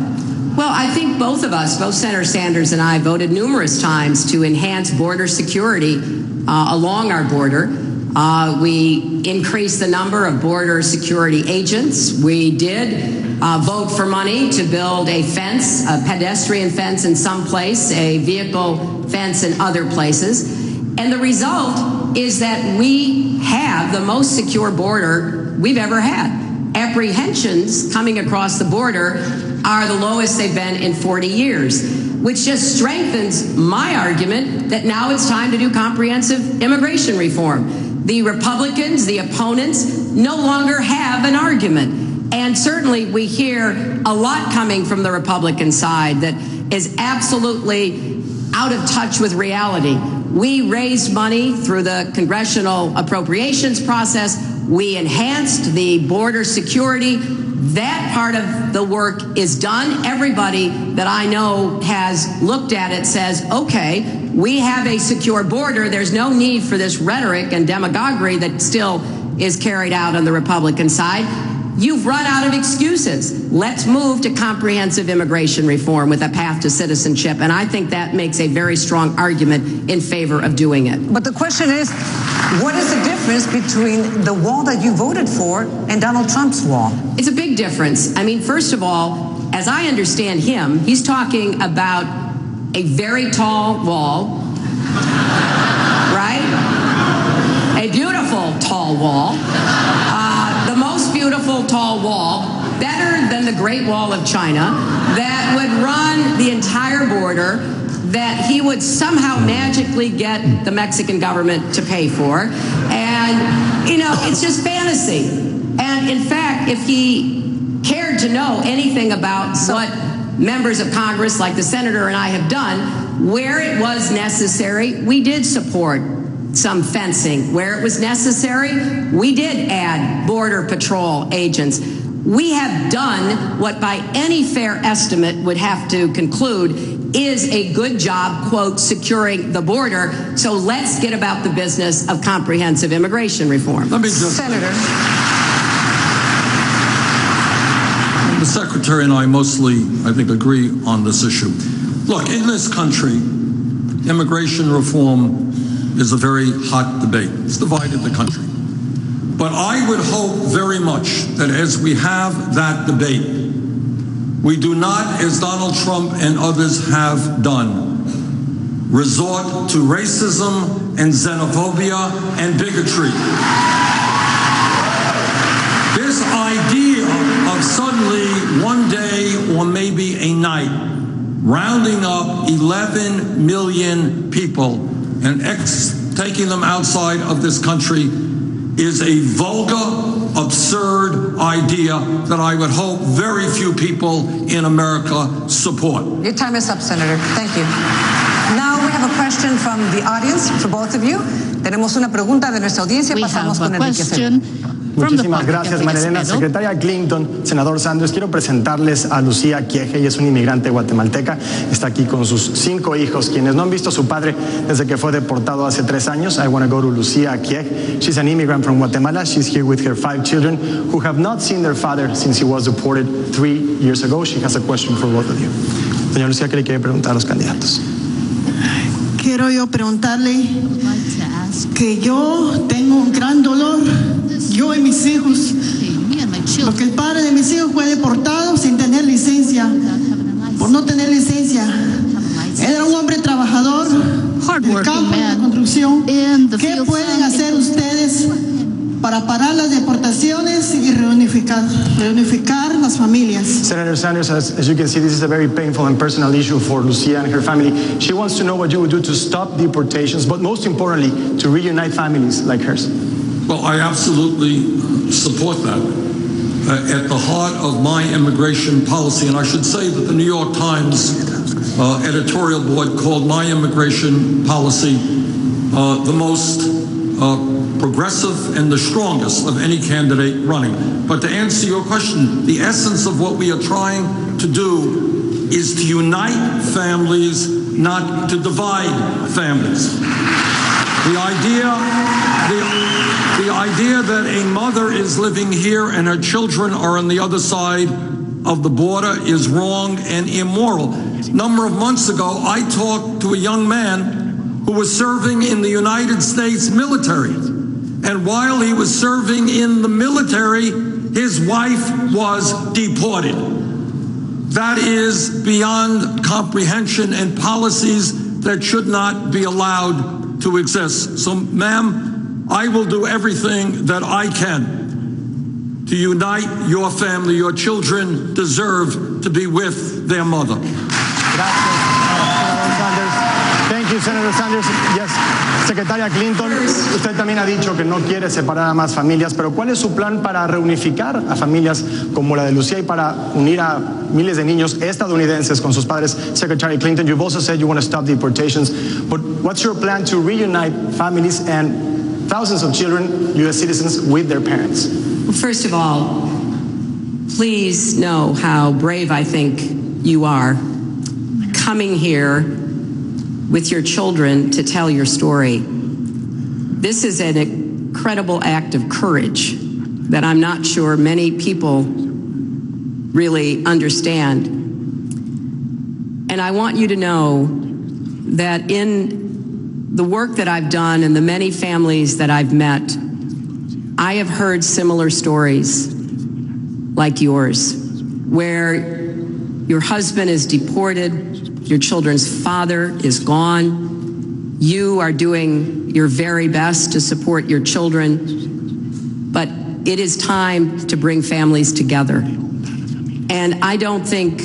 Well, I think both of us, both Senator Sanders and I, voted numerous times to enhance border security along our border. We increased the number of border security agents. We did vote for money to build a fence, a pedestrian fence in some place, a vehicle fence in other places. And the result is that we have the most secure border we've ever had. Apprehensions coming across the border are the lowest they've been in 40 years, which just strengthens my argument that now it's time to do comprehensive immigration reform. The Republicans, the opponents, no longer have an argument. And certainly we hear a lot coming from the Republican side that is absolutely out of touch with reality. We raised money through the congressional appropriations process. We enhanced the border security. That part of the work is done. Everybody that I know has looked at it says, okay, we have a secure border. There's no need for this rhetoric and demagoguery that still is carried out on the Republican side. You've run out of excuses. Let's move to comprehensive immigration reform with a path to citizenship. And I think that makes a very strong argument in favor of doing it. But the question is, what is the difference between the wall that you voted for and Donald Trump's wall? It's a big difference. I mean, first of all, as I understand him, he's talking about a very tall wall, right? A beautiful tall wall. The most beautiful tall wall, better than the Great Wall of China, that would run the entire border, that he would somehow magically get the Mexican government to pay for. And, you know, it's just fantasy. And in fact, if he cared to know anything about what members of Congress like the senator and I have done, where it was necessary, we did support some fencing. Where it was necessary, we did add Border Patrol agents. We have done what by any fair estimate would have to conclude is a good job, quote, securing the border. So let's get about the business of comprehensive immigration reform. Let me just... Senator. The Secretary and I mostly, I think, agree on this issue. Look, in this country, immigration reform is a very hot debate. It's divided the country. But I would hope very much that as we have that debate, we do not, as Donald Trump and others have done, resort to racism and xenophobia and bigotry. This idea of suddenly one day or maybe a night rounding up 11 million people and taking them outside of this country is a vulgar, absurd idea that I would hope very few people in America support. Your time is up, Senator. Thank you. Now we have a question from the audience, for both of you. Tenemos una pregunta de nuestra audiencia. Pasamos con Enrique. Muchísimas gracias, Marilena. Secretaria Clinton, senador Sanders, quiero presentarles a Lucía Quieje. Ella es una inmigrante guatemalteca. Está aquí con sus 5 hijos, quienes no han visto a su padre desde que fue deportado hace 3 años. I want to go to Lucía Quieje. She's an immigrant from Guatemala. She's here with her 5 children who have not seen their father since he was deported 3 years ago. She has a question for both of you. Doña Lucía, ¿qué le quiere preguntar a los candidatos? Quiero yo preguntarle que yo tengo un gran dolor, yo y mis hijos, porque el padre de mis hijos fue deportado sin tener licencia, por no tener licencia. Era un hombre trabajador del campo de la construcción. ¿Qué pueden hacer ustedes para parar las deportaciones y reunificar las familias. Senator Sanders, as you can see, this is a very painful and personal issue for Lucia and her family. She wants to know what you would do to stop deportations, but most importantly, to reunite families like hers. Well, I absolutely support that. At the heart of my immigration policy, and I should say that the New York Times editorial board called my immigration policy the most progressive and the strongest of any candidate running. But to answer your question, the essence of what we are trying to do is to unite families, not to divide families. The idea that a mother is living here and her children are on the other side of the border is wrong and immoral. A number of months ago, I talked to a young man who was serving in the United States military. And while he was serving in the military, his wife was deported. That is beyond comprehension and policies that should not be allowed to exist. So, ma'am, I will do everything that I can to unite your family. Your children deserve to be with their mother. Thank you, Senator Sanders. Yes, Secretaria Clinton, usted también ha dicho que no quiere separar a más familias, pero ¿cuál es su plan para reunificar a familias como la de Lucía y para unir a miles de niños estadounidenses con sus padres? Secretary Clinton, you've also said you want to stop deportations, but what's your plan to reunite families and thousands of children, U.S. citizens, with their parents? Well, first of all, please know how brave I think you are coming here with your children to tell your story. This is an incredible act of courage that I'm not sure many people really understand. And I want you to know that in the work that I've done and the many families that I've met, I have heard similar stories like yours, where your husband is deported, your children's father is gone. You are doing your very best to support your children, but it is time to bring families together. And I don't think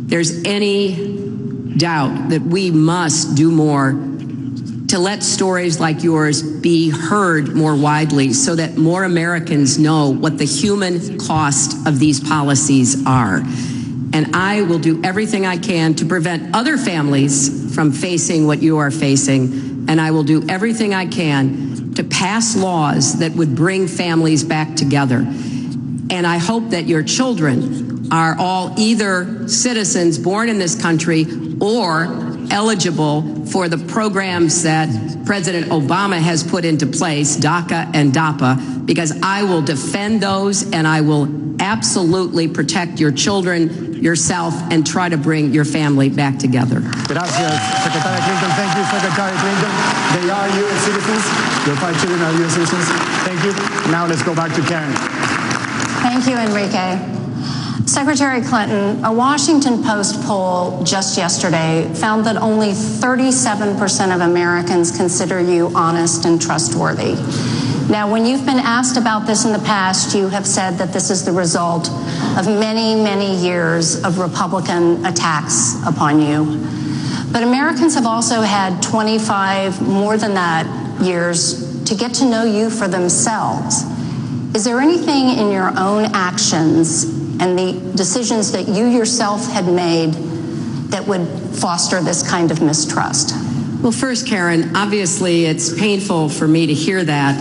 there's any doubt that we must do more to let stories like yours be heard more widely so that more Americans know what the human cost of these policies are. And I will do everything I can to prevent other families from facing what you are facing. And I will do everything I can to pass laws that would bring families back together. And I hope that your children are all either citizens born in this country or eligible for the programs that President Obama has put into place, DACA and DAPA, because I will defend those and I will absolutely protect your children, yourself, and try to bring your family back together. Gracias, Secretaria Clinton. Thank you, Secretary Clinton. They are U.S. citizens. Your 5 children are U.S. citizens. Thank you. Now let's go back to Karen. Thank you, Enrique. Secretary Clinton, a Washington Post poll just yesterday found that only 37% of Americans consider you honest and trustworthy. Now, when you've been asked about this in the past, you have said that this is the result of many, many years of Republican attacks upon you. But Americans have also had 25, more than that, years to get to know you for themselves. Is there anything in your own actions and the decisions that you yourself had made that would foster this kind of mistrust? Well, first, Karen, obviously it's painful for me to hear that.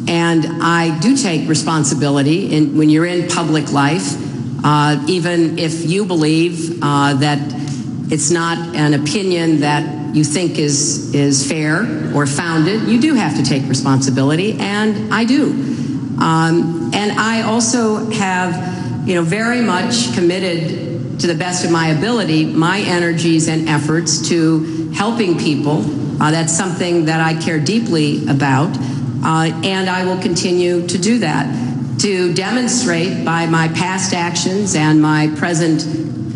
And I do take responsibility when you're in public life, even if you believe that it's not an opinion that you think is fair or founded, you do have to take responsibility, and I do. And I also have, very much committed to the best of my ability, my energies and efforts to helping people. That's something that I care deeply about, and I will continue to do that, to demonstrate by my past actions and my present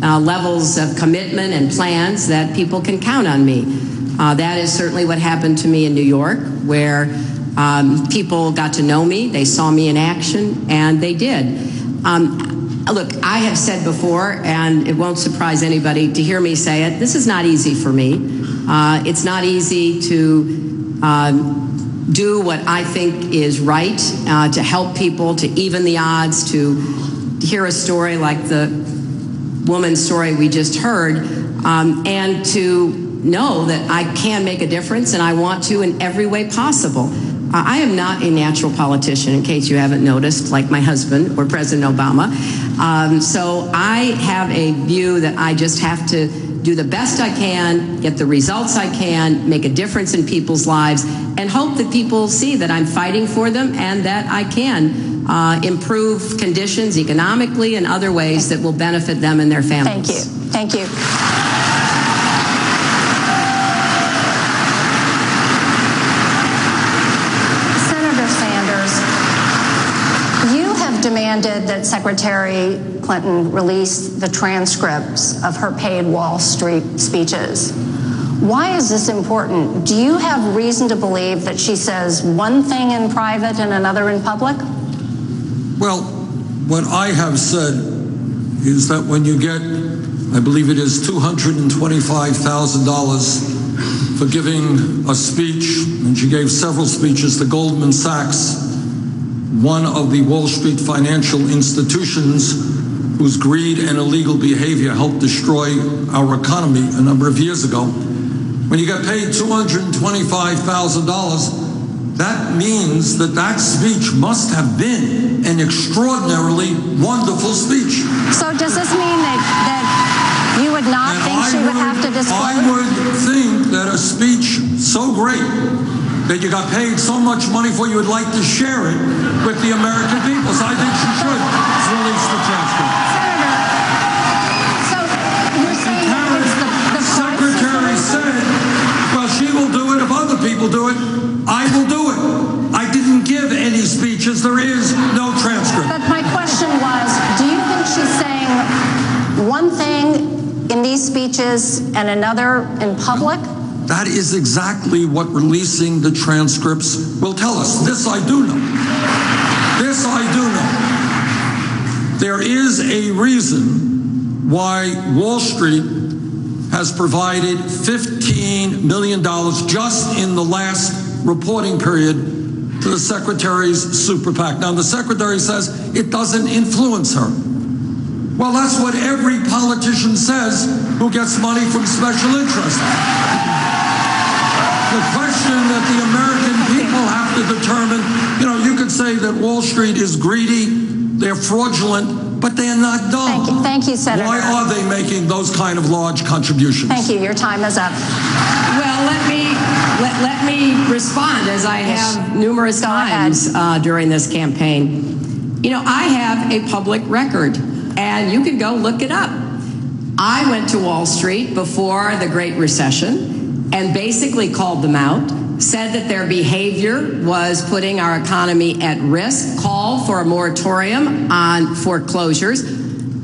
levels of commitment and plans that people can count on me. That is certainly what happened to me in New York, where People got to know me, they saw me in action, and they did. Look, I have said before, and it won't surprise anybody to hear me say it, this is not easy for me. It's not easy to do what I think is right, to help people, to even the odds, to hear a story like the woman's story we just heard, and to know that I can make a difference and I want to in every way possible. I am not a natural politician, in case you haven't noticed, like my husband or President Obama. So I have a view that I just have to do the best I can, get the results I can, make a difference in people's lives, and hope that people see that I'm fighting for them and that I can improve conditions economically and other ways that will benefit them and their families. Thank you. Thank you. Senator Sanders, you have demanded that Secretary Clinton release the transcripts of her paid Wall Street speeches. Why is this important? Do you have reason to believe that she says one thing in private and another in public? Well, what I have said is that when you get, I believe it is $225,000 for giving a speech, and she gave several speeches to Goldman Sachs, one of the Wall Street financial institutions whose greed and illegal behavior helped destroy our economy a number of years ago. When you get paid $225,000, that means that that speech must have been an extraordinarily wonderful speech. So does this mean that you would not think she would have to disclose? I would think that a speech so great that you got paid so much money for, you would like to share it with the American people. So I think she should release the transcript. Senator, so you're saying that it's the Secretary said, well, she will do it if other people do it. I will do it. I didn't give any speeches. There is no transcript. But my question was, do you think she's saying one thing in these speeches and another in public? That is exactly what releasing the transcripts will tell us. This I do know. This I do know. There is a reason why Wall Street has provided $15 million just in the last reporting period to the Secretary's super PAC. Now, the Secretary says it doesn't influence her. Well, that's what every politician says who gets money from special interests. The question that the American people have to determine, you could say that Wall Street is greedy, they're fraudulent, but they are not dumb. Thank you, Senator. Why are they making those kind of large contributions? Thank you. Your time is up. Well, let me respond, as I have numerous times during this campaign. I have a public record, and you can go look it up. I went to Wall Street before the Great Recession and basically called them out, said that their behavior was putting our economy at risk, called for a moratorium on foreclosures.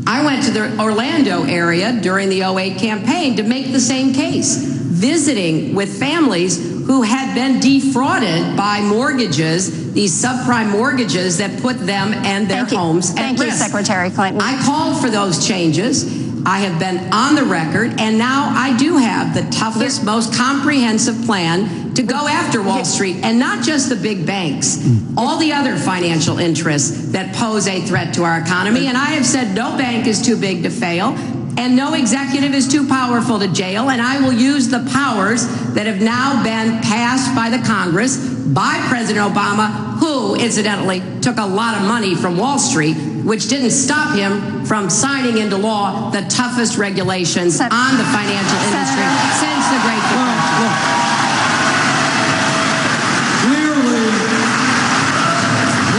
I went to the Orlando area during the 2008 campaign to make the same case, visiting with families who had been defrauded by mortgages, these subprime mortgages that put them and their homes at risk. Thank you, Secretary Clinton. I called for those changes. I have been on the record, and now I do have the toughest, most comprehensive plan to go after Wall Street, and not just the big banks, all the other financial interests that pose a threat to our economy. And I have said no bank is too big to fail, and no executive is too powerful to jail, and I will use the powers that have now been passed by the Congress, by President Obama, who, incidentally, took a lot of money from Wall Street, which didn't stop him from signing into law the toughest regulations on the financial industry since the Great Depression.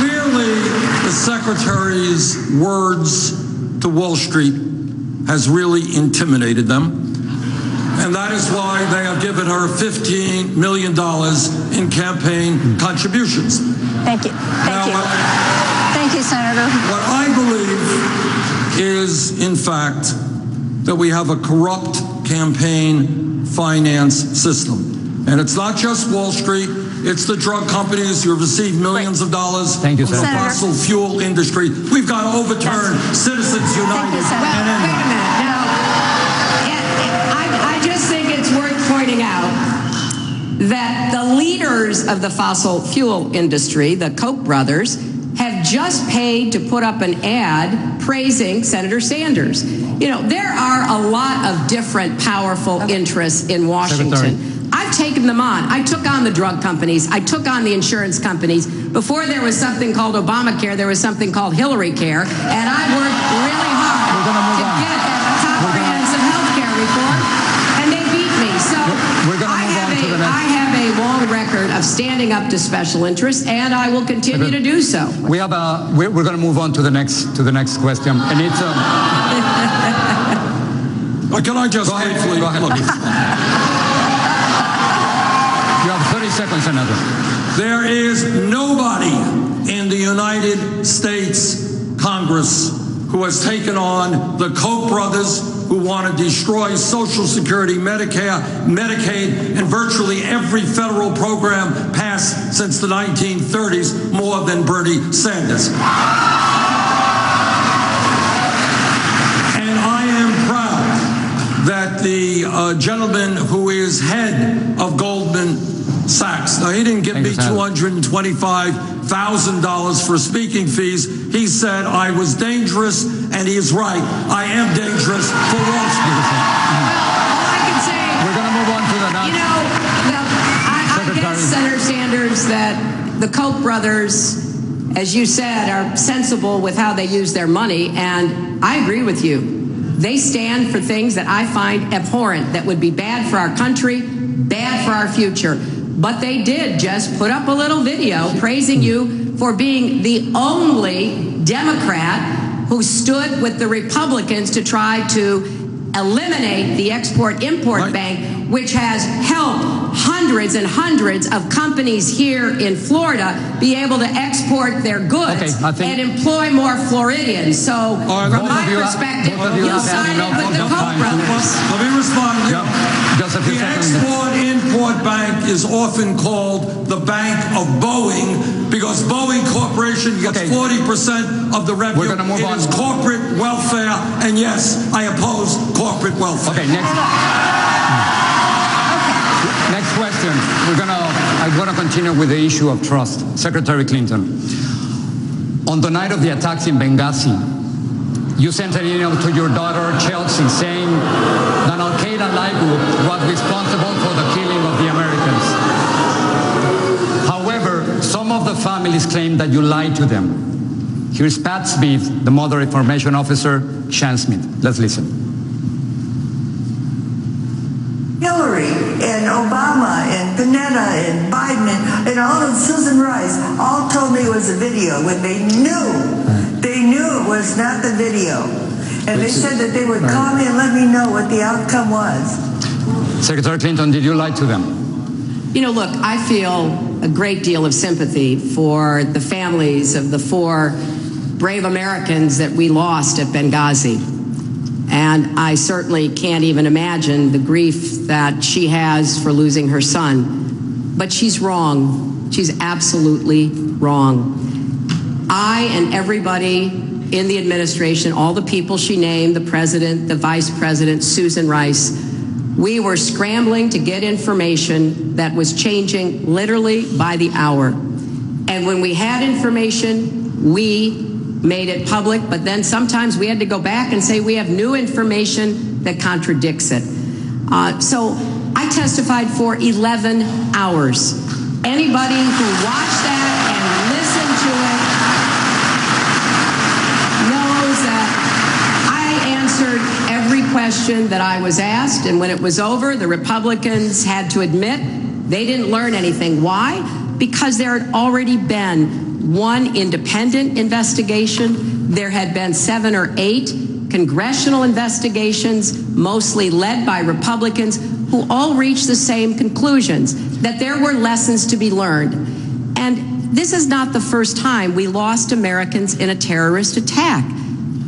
Clearly, the Secretary's words to Wall Street has really intimidated them. And that is why they have given her $15 million in campaign contributions. Thank you. Thank you, Senator. What I believe is, in fact, that we have a corrupt campaign finance system. And it's not just Wall Street. it's the drug companies who have received millions of dollars from the fossil fuel industry. We've got to overturn Citizens United. Wait a minute. Now, I just think it's worth pointing out that the leaders of the fossil fuel industry, the Koch brothers, have just paid to put up an ad praising Senator Sanders. You know, there are a lot of different powerful interests in Washington. I've taken them on. I took on the drug companies. I took on the insurance companies. Before there was something called Obamacare, there was something called Hillary Care, and I worked really hard to get a comprehensive health care reform, and they beat me. So I have a long record of standing up to special interests, and I will continue to do so. We're going to move on to the next question, and it's can I just briefly go ahead. You have 30 seconds, Senator. There is nobody in the United States Congress who has taken on the Koch brothers who want to destroy Social Security, Medicare, Medicaid, and virtually every federal program passed since the 1930s more than Bernie Sanders. And I am proud that the gentleman who is head of Goldman Sachs, now he didn't give me $225,000 for speaking fees. He said I was dangerous, and he is right. I am dangerous for Wall Street. All I can say, we're going to move on to the next. You know, I guess, Senator Sanders, that the Koch brothers, as you said, are sensible with how they use their money, and I agree with you. They stand for things that I find abhorrent, that would be bad for our country, bad for our future. But they did just put up a little video praising you for being the only Democrat who stood with the Republicans to try to eliminate the Export-Import Bank, which has helped hundreds and hundreds of companies here in Florida be able to export their goods and employ more Floridians. So, from my perspective, you sided with the Koch brothers. Let me respond. The Export-Import Bank is often called the Bank of Boeing because Boeing Corporation gets 40% of the revenue. It is corporate welfare, and yes, I oppose corporate welfare. Okay, next question. I want to continue with the issue of trust. Secretary Clinton, on the night of the attacks in Benghazi, you sent an email to your daughter, Chelsea, saying that an Al-Qaeda-like group was responsible for the killing of the Americans. However, some of the families claim that you lied to them. Here's Pat Smith, the Mother Information Officer, Shan Smith. Let's listen. Hillary and Obama and Panetta and Biden and all of Susan Rice all told me it was a video when they knew it was not the video. And they said that they would call me and let me know what the outcome was. Secretary Clinton, did you lie to them? You know, look, I feel a great deal of sympathy for the families of the 4 brave Americans that we lost at Benghazi. And I certainly can't even imagine the grief that she has for losing her son. But she's wrong. She's absolutely wrong. I and everybody in the administration, all the people she named, the president, the vice president, Susan Rice, we were scrambling to get information that was changing literally by the hour. And when we had information, we made it public, but then sometimes we had to go back and say we have new information that contradicts it. So I testified for 11 hours. Anybody who watched that and listened to it knows that I answered every question that I was asked, and when it was over, the Republicans had to admit they didn't learn anything. Why? Because there had already been one independent investigation. There had been 7 or 8 congressional investigations, mostly led by Republicans, who all reached the same conclusions, that there were lessons to be learned. And this is not the first time we lost Americans in a terrorist attack.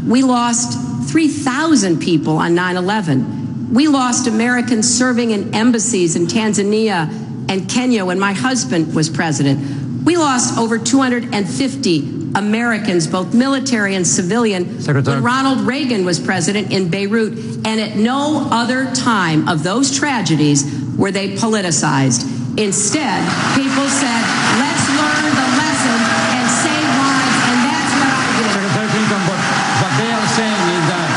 We lost 3,000 people on 9/11. We lost Americans serving in embassies in Tanzania and Kenya when my husband was president. We lost over 250 Americans, both military and civilian, when Ronald Reagan was president in Beirut. And at no other time of those tragedies were they politicized. Instead, people said, let's learn the lesson and save lives, and that's what I did. Secretary Clinton, what they are saying is that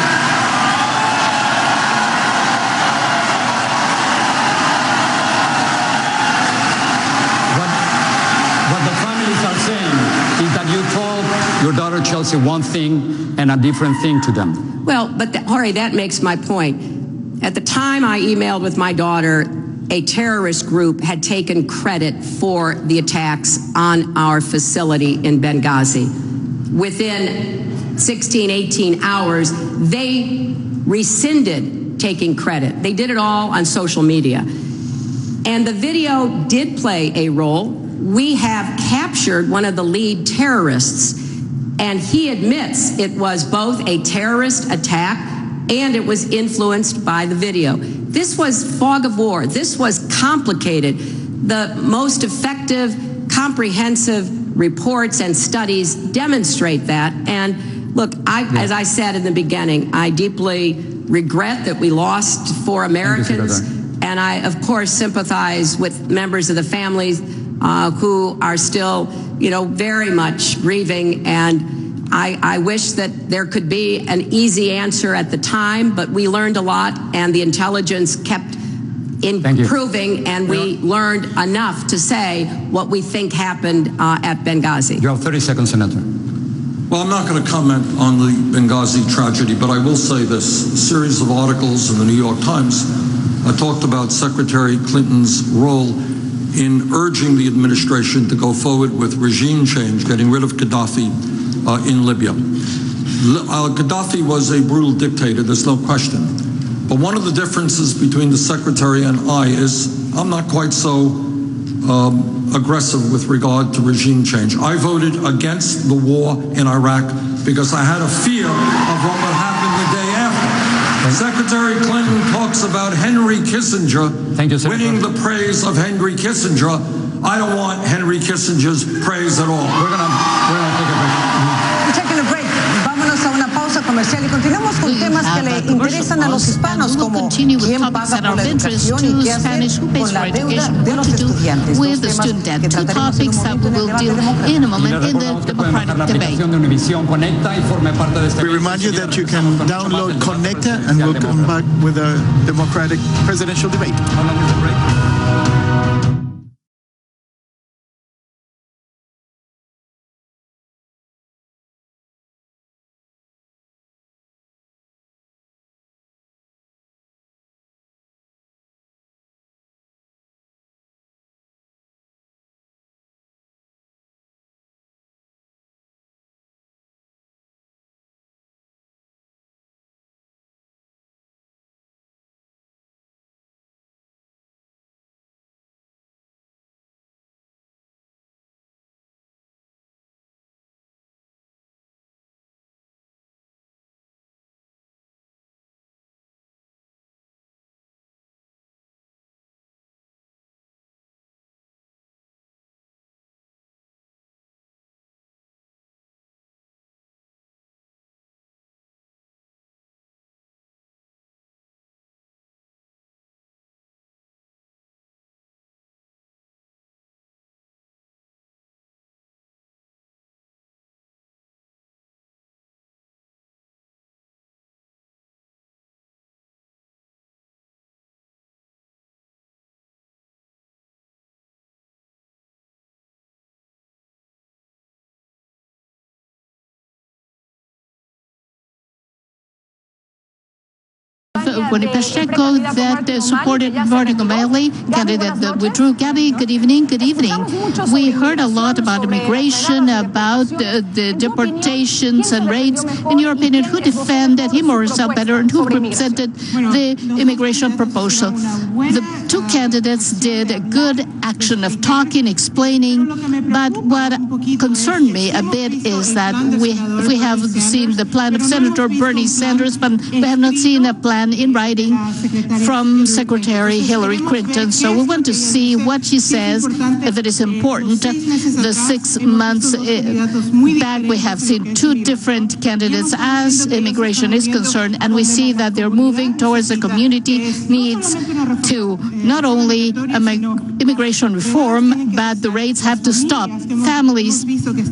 what the families are saying is that you told your daughter Chelsea one thing and a different thing to them. Well, but Jorge, that makes my point. At the time I emailed with my daughter, a terrorist group had taken credit for the attacks on our facility in Benghazi. Within 16, 18 hours, they rescinded taking credit. They did it all on social media. And the video did play a role. We have captured one of the lead terrorists, and he admits it was both a terrorist attack and it was influenced by the video. This was fog of war. This was complicated. The most effective, comprehensive reports and studies demonstrate that. And look, as I said in the beginning, I deeply regret that we lost 4 Americans. And I, of course, sympathize with members of the families who are still, very much grieving. And I wish that there could be an easy answer at the time, but we learned a lot, and the intelligence kept improving, and we learned enough to say what we think happened at Benghazi. You have 30 seconds, Senator. Well, I'm not going to comment on the Benghazi tragedy, but I will say this. A series of articles in the New York Times talked about Secretary Clinton's role in urging the administration to go forward with regime change, getting rid of Gaddafi in Libya. Gaddafi was a brutal dictator, there's no question. But one of the differences between the Secretary and I is I'm not quite so aggressive with regard to regime change. I voted against the war in Iraq because I had a fear of what would happen the day after. Secretary Clinton talks about Henry Kissinger winning the praise of Henry Kissinger. I don't want Henry Kissinger's praise at all. We're gonna take a break. We're taking a break. Vámonos a una pausa comercial y continuamos con temas que le interesan a los hispanos, como quién paga por la educación y qué hacer con la deuda de los estudiantes. With the student debt, 2 topics that we will deal in a moment in the Democratic Debate. We remind you that you can download Connecta, and we'll come back with a Democratic Presidential Debate. How long is the break? Juan Pacheco that supported Martin O'Malley, candidate that withdrew. Gabby, good evening. Good evening. We heard a lot about immigration, about the deportations and raids. In your opinion, who defended him or herself better, and who represented the immigration proposal? The 2 candidates did a good action of talking, explaining, but what concerned me a bit is that we have seen the plan of Senator Bernie Sanders, but we have not seen a plan in writing from Secretary Hillary Clinton. So we want to see what she says, if it is important. The 6 months back, we have seen two different candidates as immigration is concerned, and we see that they're moving towards the community needs to not only immigration reform, but the rates have to stop. Families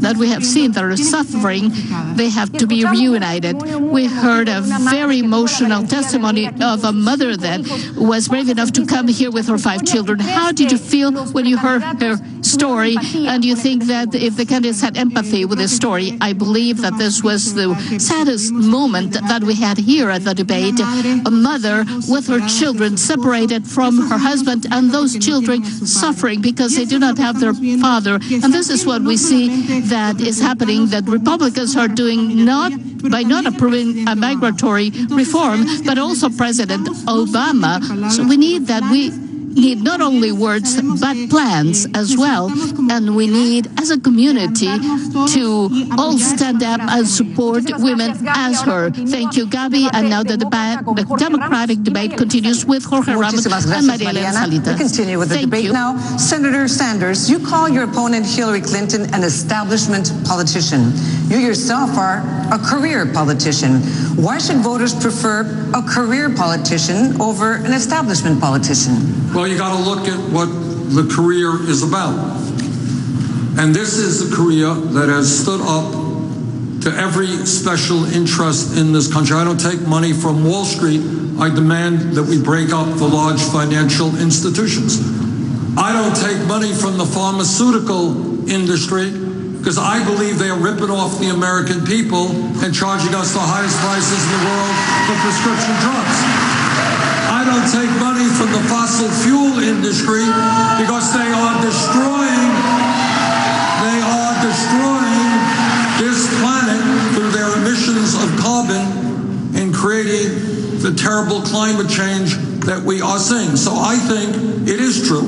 that we have seen that are suffering, they have to be reunited. We heard a very emotional testimony of a mother that was brave enough to come here with her 5 children. How did you feel when you heard her story? And you think that if the candidates had empathy with this story, I believe that this was the saddest moment that we had here at the debate. A mother with her children separated from her husband, and those children suffering because they do not have their father. And this is what we see that is happening, that Republicans are doing by not approving a migratory reform, but also President Obama. So we need that. We need not only words, but plans as well. And we need, as a community, to all stand up and support women as her. Thank you, Gabi. And now the Democratic debate continues with Jorge Ramos and Maria Elena Salinas. We continue with the debate now. Senator Sanders, you call your opponent Hillary Clinton an establishment politician. You yourself are a career politician. Why should voters prefer a career politician over an establishment politician? Well, you got to look at what the career is about. And this is a career that has stood up to every special interest in this country. I don't take money from Wall Street. I demand that we break up the large financial institutions. I don't take money from the pharmaceutical industry because I believe they are ripping off the American people and charging us the highest prices in the world for prescription drugs. I don't take money from the fossil fuel industry because they are destroying this planet through their emissions of carbon and creating the terrible climate change that we are seeing. So I think it is true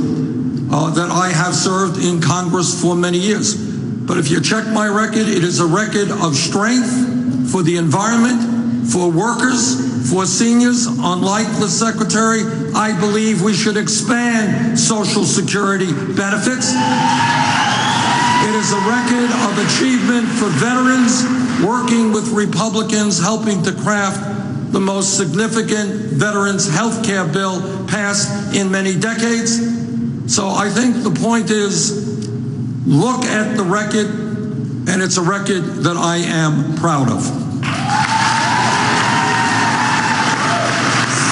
that I have served in Congress for many years. But if you check my record, it is a record of strength for the environment, for workers, for seniors. Unlike the Secretary, I believe we should expand Social Security benefits. It is a record of achievement for veterans, working with Republicans, helping to craft the most significant veterans health care bill passed in many decades. So I think the point is, look at the record, and it's a record that I am proud of.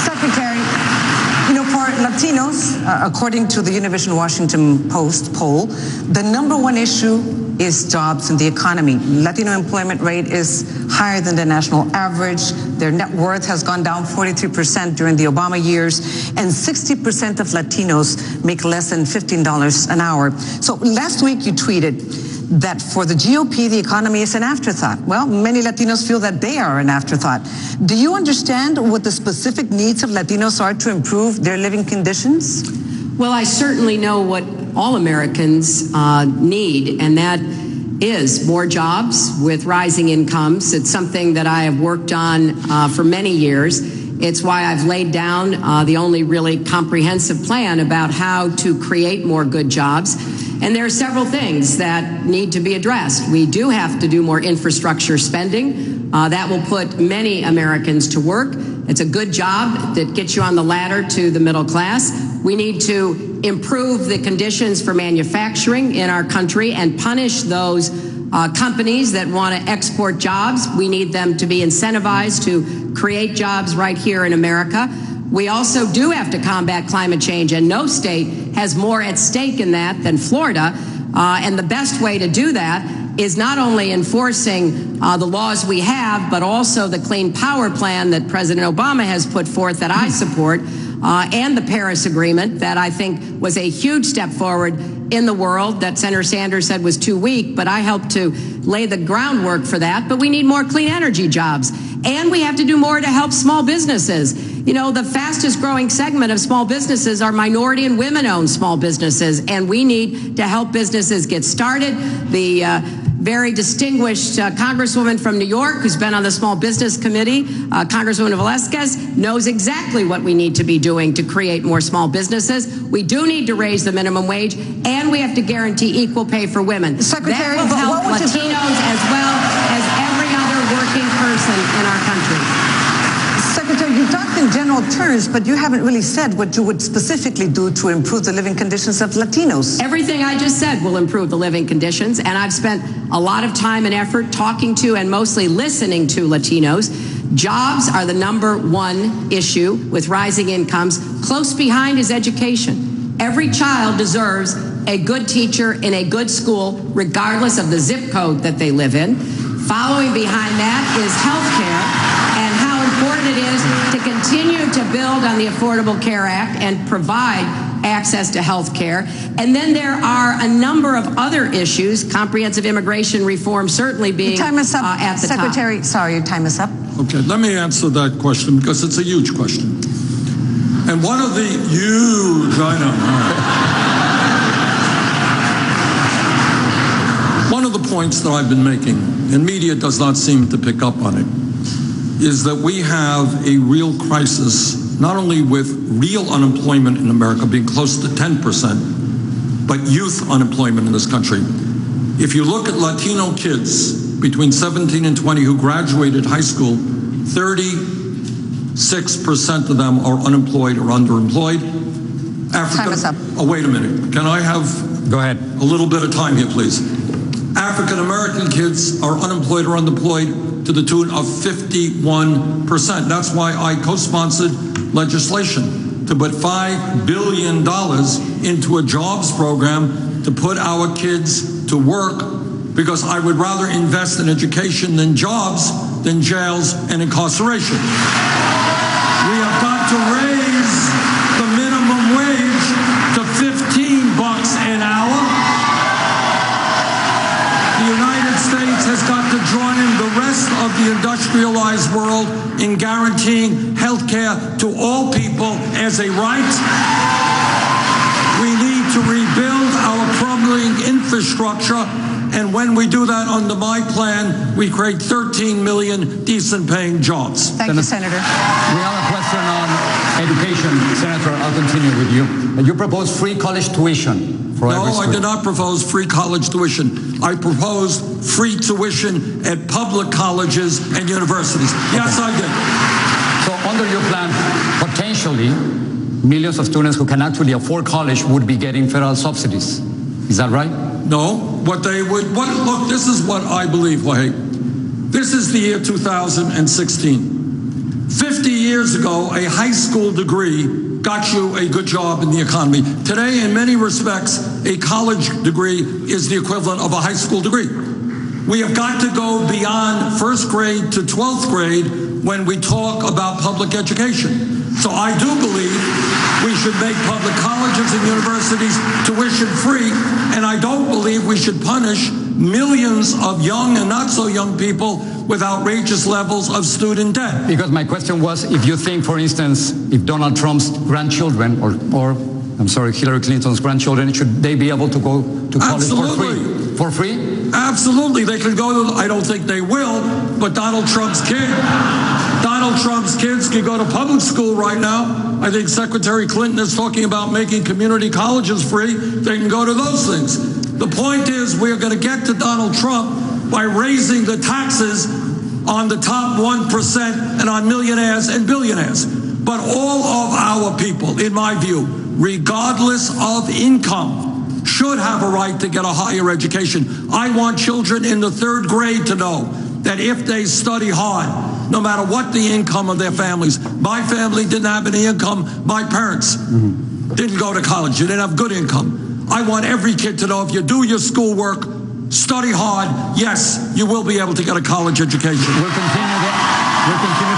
Secretary, you know, for Latinos, according to the Univision Washington Post poll, the #1 issue is jobs and the economy. Latino employment rate is higher than the national average. Their net worth has gone down 43% during the Obama years, and 60% of Latinos make less than $15 an hour. So last week you tweeted that for the GOP, the economy is an afterthought. Well, many Latinos feel that they are an afterthought. Do you understand what the specific needs of Latinos are to improve their living conditions? Well, I certainly know what all Americans need, and that is more jobs with rising incomes. It's something that I have worked on for many years. It's why I've laid down the only really comprehensive plan about how to create more good jobs. And there are several things that need to be addressed. We do have to do more infrastructure spending. That will put many Americans to work. It's a good job that gets you on the ladder to the middle class. We need to improve the conditions for manufacturing in our country and punish those companies that want to export jobs. We need them to be incentivized to create jobs right here in America. We also do have to combat climate change, and no state has more at stake in that than Florida. And the best way to do that is not only enforcing the laws we have, but also the Clean Power Plan that President Obama has put forth that I support, and the Paris Agreement that I think was a huge step forward in the world that Senator Sanders said was too weak, but I helped to lay the groundwork for that. But we need more clean energy jobs, and we have to do more to help small businesses. You know, the fastest growing segment of small businesses are minority and women-owned small businesses, and we need to help businesses get started. very distinguished Congresswoman from New York who's been on the Small Business Committee, Congresswoman Velasquez, knows exactly what we need to be doing to create more small businesses. We do need to raise the minimum wage, and we have to guarantee equal pay for women. Secretary, that will help Latinos as well as every other working person in our country. Secretary, you talked in general terms, but you haven't really said what you would specifically do to improve the living conditions of Latinos. Everything I just said will improve the living conditions, and I've spent a lot of time and effort talking to and mostly listening to Latinos. Jobs are the #1 issue with rising incomes. Close behind is education. Every child deserves a good teacher in a good school, regardless of the zip code that they live in. Following behind that is health care and how important it is to continue to build on the Affordable Care Act and provide access to health care. And then there are a number of other issues, comprehensive immigration reform certainly being time is up. At the Secretary, top. Sorry, your time is up. Okay, let me answer that question because it's a huge question. And one of the huge, I know. One of the points that I've been making, and media does not seem to pick up on it, is that we have a real crisis, not only with real unemployment in America being close to 10%, but youth unemployment in this country. If you look at Latino kids between 17 and 20 who graduated high school, 36% of them are unemployed or underemployed. Time is up. Oh, wait a minute. Can I have Go ahead. a little bit of time here, please? African American kids are unemployed or underemployed to the tune of 51%. That's why I co-sponsored legislation to put $5 billion into a jobs program to put our kids to work, because I would rather invest in education than jobs, than jails and incarceration. We have got to raise the minimum wage to $15 an hour. The United States has got to join in the rest of the industrialized world in guaranteeing health care to all people as a right. We need to rebuild our crumbling infrastructure, and when we do that under my plan, we create 13 million decent-paying jobs. Thank you, Senator. We have a question on education. Senator, I'll continue with you. You propose free college tuition. No, I did not propose free college tuition. I proposed free tuition at public colleges and universities. Yes, I did. So under your plan, potentially, millions of students who can actually afford college would be getting federal subsidies. Is that right? No. What they would, look, this is what I believe, Jorge. This is the year 2016. 50 years ago, a high school degree got you a good job in the economy. Today, in many respects, a college degree is the equivalent of a high school degree. We have got to go beyond first grade to 12th grade when we talk about public education. So I do believe we should make public colleges and universities tuition free, and I don't believe we should punish millions of young and not so young people with outrageous levels of student debt. Because my question was, if you think, for instance, if Donald Trump's grandchildren or I'm sorry, Hillary Clinton's grandchildren, should they be able to go to college Absolutely. for free? Absolutely. They can go to, I don't think they will, but Donald Trump's kids can go to public school right now. I think Secretary Clinton is talking about making community colleges free. They can go to those things. The point is, we're going to get to Donald Trump by raising the taxes on the top 1% and on millionaires and billionaires. But all of our people, in my view, regardless of income, should have a right to get a higher education. I want children in the 3rd grade to know that if they study hard, no matter what the income of their families, my family didn't have any income, my parents didn't go to college, they didn't have good income. I want every kid to know if you do your schoolwork, study hard, yes, you will be able to get a college education. We'll continue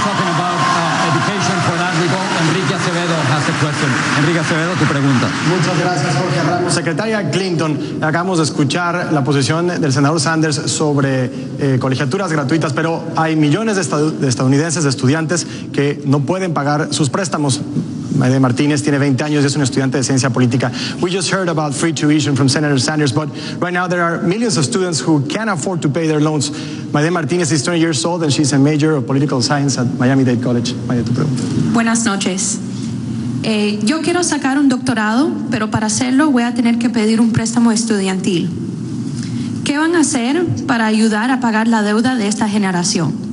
talking about education. For that we go. Enrique Acevedo has a question. Enrique Acevedo, tu pregunta. Muchas gracias, Jorge Ramos. Secretaria Clinton, acabamos de escuchar la posición del senador Sanders sobre colegiaturas gratuitas, pero hay millones de estadounidenses, de estudiantes, que no pueden pagar sus préstamos. Maide Martínez tiene 20 años y es un estudiante de ciencia política. We just heard about free tuition from Senator Sanders, but right now there are millions of students who can't afford to pay their loans. Maide Martínez is 20 years old and she's a major of political science at Miami-Dade College. Maide, tu pregunta. Buenas noches. Yo quiero sacar un doctorado, pero para hacerlo voy a tener que pedir un préstamo estudiantil. ¿Qué van a hacer para ayudar a pagar la deuda de esta generación?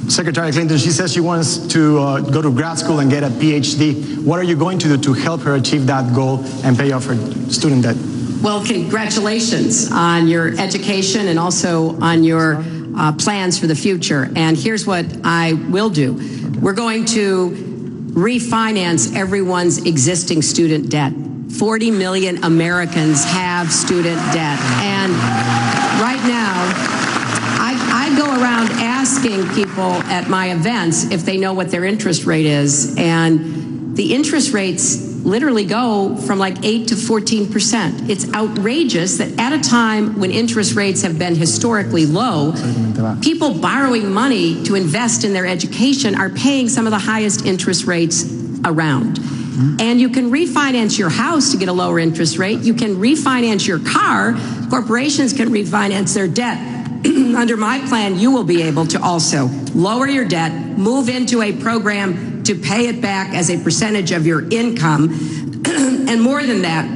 Secretary Clinton, she says she wants to go to grad school and get a PhD. What are you going to do to help her achieve that goal and pay off her student debt? Well, congratulations on your education and also on your plans for the future. And here's what I will do. We're going to refinance everyone's existing student debt. 40 million Americans have student debt. And right now, I go around asking people at my events if they know what their interest rate is. And the interest rates literally go from like 8 to 14%. It's outrageous that at a time when interest rates have been historically low, people borrowing money to invest in their education are paying some of the highest interest rates around. And you can refinance your house to get a lower interest rate. You can refinance your car. Corporations can refinance their debt. Under my plan, you will be able to also lower your debt, move into a program to pay it back as a percentage of your income. And more than that,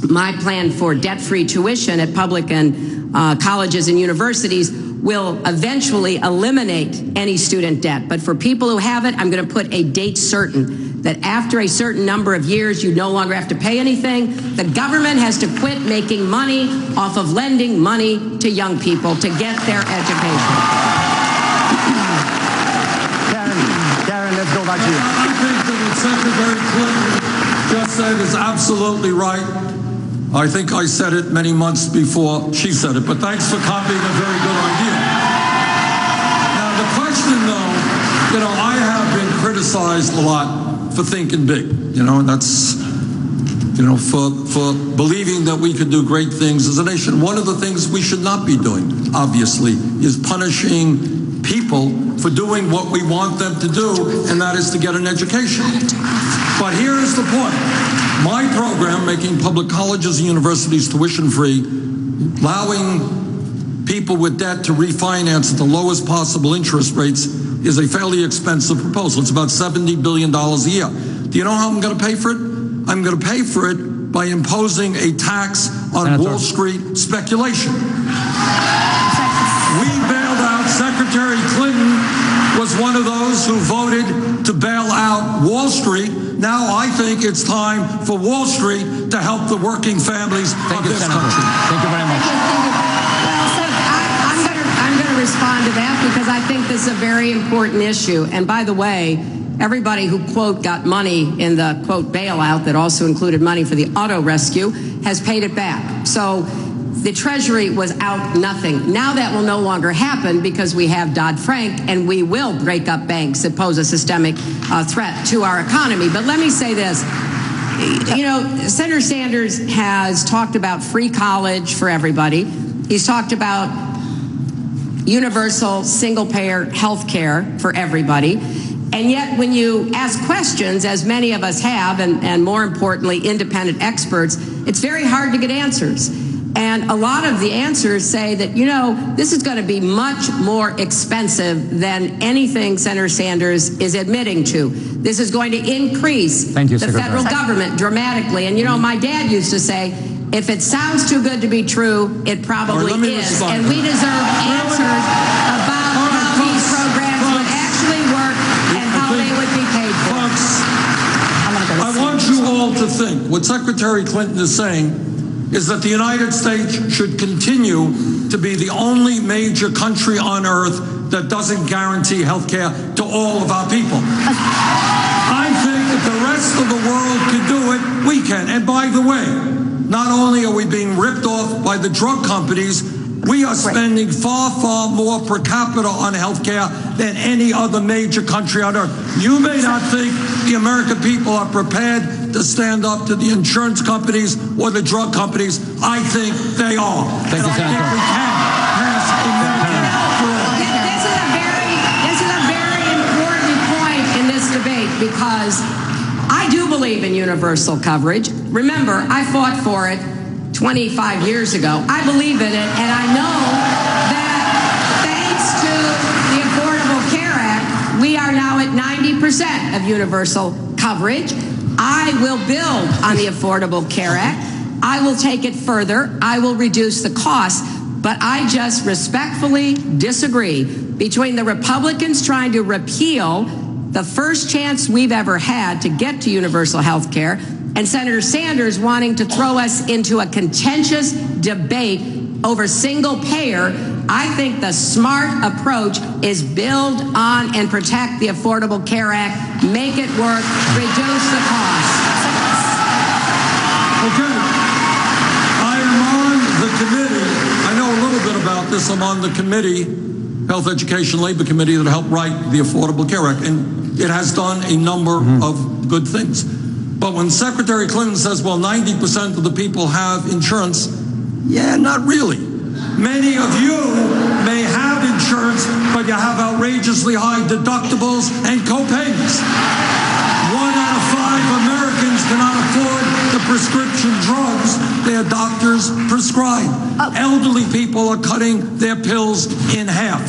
my plan for debt-free tuition at public and colleges and universities will eventually eliminate any student debt. But for people who have it, I'm going to put a date certain that after a certain number of years, you no longer have to pay anything. The government has to quit making money off of lending money to young people to get their education. Karen, let's go back to you. I think that what Secretary Clinton just said is absolutely right. I think I said it many months before she said it, but thanks for copying a very good idea. Now, the question, though, I have been criticized a lot for thinking big, and that's, for believing that we could do great things as a nation. One of the things we should not be doing, obviously, is punishing people for doing what we want them to do, and that is to get an education. But here is the point. My program, making public colleges and universities tuition-free, allowing people with debt to refinance at the lowest possible interest rates, is a fairly expensive proposal. It's about $70 billion a year. Do you know how I'm going to pay for it? I'm going to pay for it by imposing a tax on Wall Street speculation. We bailed out. Secretary Clinton was one of those who voted to bail out Wall Street. Now I think it's time for Wall Street to help the working families of this country. Thank you very much. I'm going to respond to that because I think this is a very important issue. And by the way, everybody who, quote, got money in the, quote, bailout that also included money for the auto rescue has paid it back. So the Treasury was out nothing. Now that will no longer happen because we have Dodd-Frank, and we will break up banks that pose a systemic threat to our economy. But let me say this. Senator Sanders has talked about free college for everybody. He's talked about universal single-payer health care for everybody. And yet when you ask questions, as many of us have, and more importantly, independent experts, it's very hard to get answers. And a lot of the answers say that, this is going to be much more expensive than anything Senator Sanders is admitting to. This is going to increase the federal government dramatically. And, my dad used to say, if it sounds too good to be true, it probably is. And we deserve answers about how these programs would actually work and how they would be paid for. I want you all to think what Secretary Clinton is saying is that the United States should continue to be the only major country on earth that doesn't guarantee health care to all of our people. I think if the rest of the world can do it, we can. And by the way, not only are we being ripped off by the drug companies, we are spending far, far more per capita on health care than any other major country on earth. You may not think the American people are prepared to stand up to the insurance companies or the drug companies. I think they are. Thank you, Senator. I think we can pass a Medicare for all. This is a very important point in this debate because I believe in universal coverage. Remember, I fought for it 25 years ago. I believe in it, and I know that thanks to the Affordable Care Act, we are now at 90% of universal coverage. I will build on the Affordable Care Act. I will take it further. I will reduce the cost. But I just respectfully disagree between the Republicans trying to repeal the first chance we've ever had to get to universal health care and Senator Sanders wanting to throw us into a contentious debate over single payer. I think the smart approach is build on and protect the Affordable Care Act, make it work, reduce the cost. Okay. I am on the committee. I know a little bit about this. I'm on the committee, Health Education Labor Committee, that helped write the Affordable Care Act. And it has done a number of good things. But when Secretary Clinton says, well, 90% of the people have insurance, yeah, not really. Many of you may have insurance, but you have outrageously high deductibles and co-payments. 1 out of 5 Americans cannot afford the prescription drugs their doctors prescribe. Elderly people are cutting their pills in half.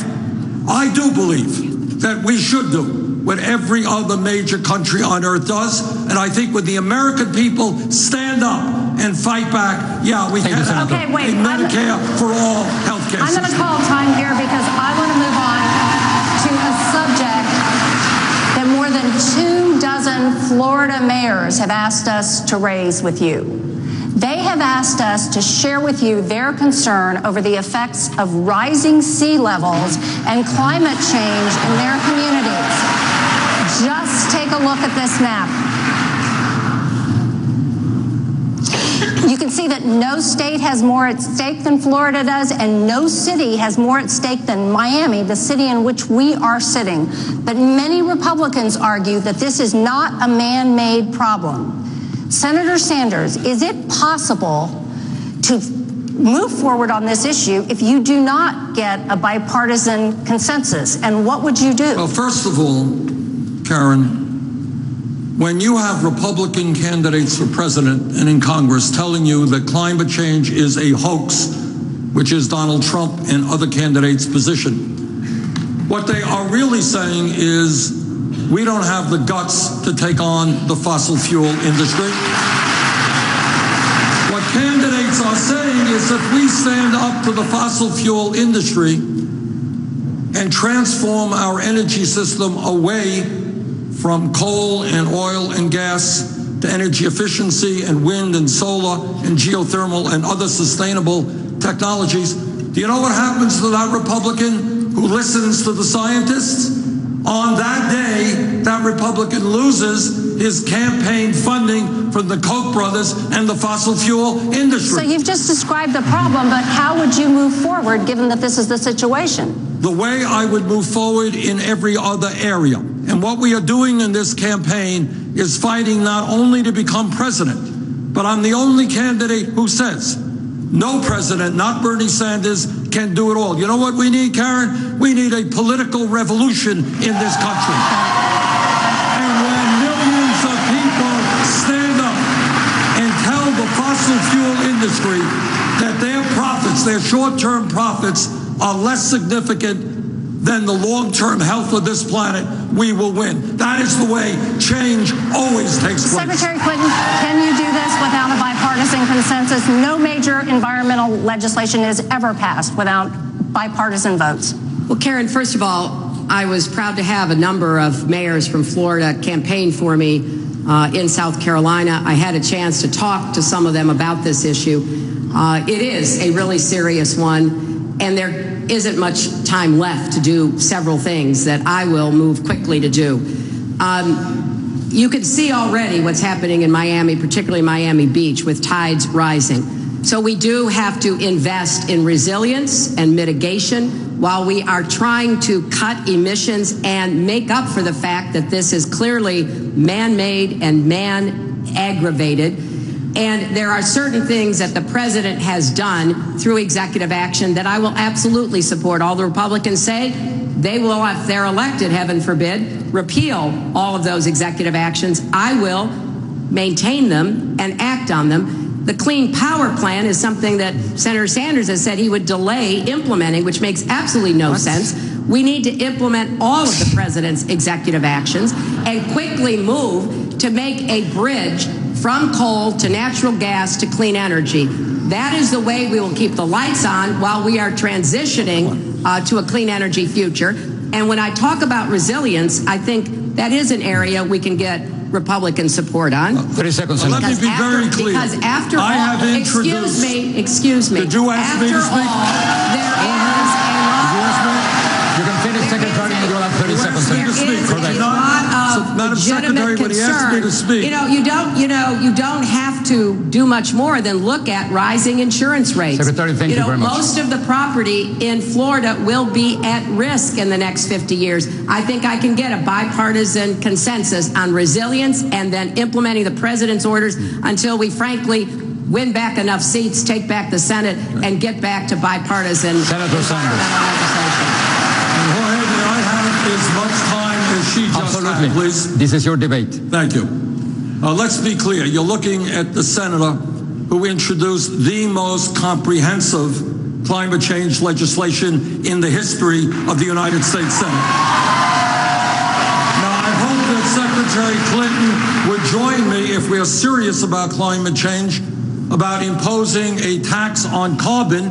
I do believe that we should do what every other major country on earth does, and I think when the American people stand up and fight back, yeah, we can have a Medicare for all health care system. I'm going to call time here because I want to move on to a subject that more than 24 Florida mayors have asked us to raise with you. They have asked us to share with you their concern over the effects of rising sea levels and climate change in their communities. Just take a look at this map. You can see that no state has more at stake than Florida does, and no city has more at stake than Miami, the city in which we are sitting. But many Republicans argue that this is not a man-made problem. Senator Sanders, is it possible to move forward on this issue if you do not get a bipartisan consensus? And what would you do? Well, first of all, Karen, when you have Republican candidates for president and in Congress telling you that climate change is a hoax, which is Donald Trump and other candidates' position, what they are really saying is we don't have the guts to take on the fossil fuel industry. What candidates are saying is if we stand up to the fossil fuel industry and transform our energy system away from coal and oil and gas to energy efficiency and wind and solar and geothermal and other sustainable technologies, do you know what happens to that Republican who listens to the scientists? On that day, that Republican loses his campaign funding from the Koch brothers and the fossil fuel industry. So you've just described the problem, but how would you move forward given that this is the situation? The way I would move forward in every other area. And what we are doing in this campaign is fighting not only to become president, but I'm the only candidate who says no president, not Bernie Sanders, can do it all. You know what we need, Karen? We need a political revolution in this country. And when millions of people stand up and tell the fossil fuel industry that their profits, their short-term profits, are less significant than the long-term health of this planet, we will win. That is the way change always takes place. Secretary Clinton, can you do this without a bipartisan consensus? No major environmental legislation is ever passed without bipartisan votes. Well, Karen, first of all, I was proud to have a number of mayors from Florida campaign for me in South Carolina. I had a chance to talk to some of them about this issue. It is a really serious one, and there isn't much time left to do several things that I will move quickly to do. You can see already what's happening in Miami, particularly Miami Beach, with tides rising. So we do have to invest in resilience and mitigation while we are trying to cut emissions and make up for the fact that this is clearly man-made and man-aggravated. And there are certain things that the president has done through executive action that I will absolutely support. All the Republicans say they will, if they're elected, heaven forbid, repeal all of those executive actions. I will maintain them and act on them. The Clean Power Plan is something that Senator Sanders has said he would delay implementing, which makes absolutely no sense. We need to implement all of the president's executive actions and quickly move to make a bridge from coal to natural gas to clean energy. That is the way we will keep the lights on while we are transitioning to a clean energy future. And when I talk about resilience, I think that is an area we can get Republican support on. 30 seconds. Let me be very clear. Because after I have introduced, excuse me. Did you ask me to speak? There is a lot. You can finish, Secretary, and you'll have 30 seconds. There is a lot of legitimate concern. You don't have to do much more than look at rising insurance rates. Secretary, thank you very much. Most of the property in Florida will be at risk in the next 50 years. I think I can get a bipartisan consensus on resilience and then implementing the president's orders until we frankly win back enough seats, take back the Senate, and get back to bipartisan Senator Sanders. legislation. Jorge, may I have as much time as she just had, please? This is your debate. Thank you. Let's be clear. You're looking at the senator who introduced the most comprehensive climate change legislation in the history of the United States Senate. Now, I hope that Secretary Clinton would join me if we are serious about climate change, about imposing a tax on carbon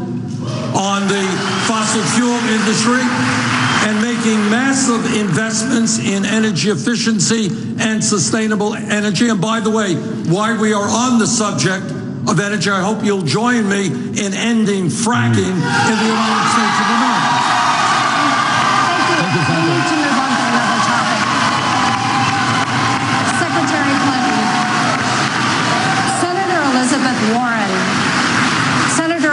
on the fossil fuel industry and making massive investments in energy efficiency and sustainable energy. And by the way, while we are on the subject of energy, I hope you'll join me in ending fracking in the United States of America. Thank you. We need to move on to another topic. Secretary Clinton, Senator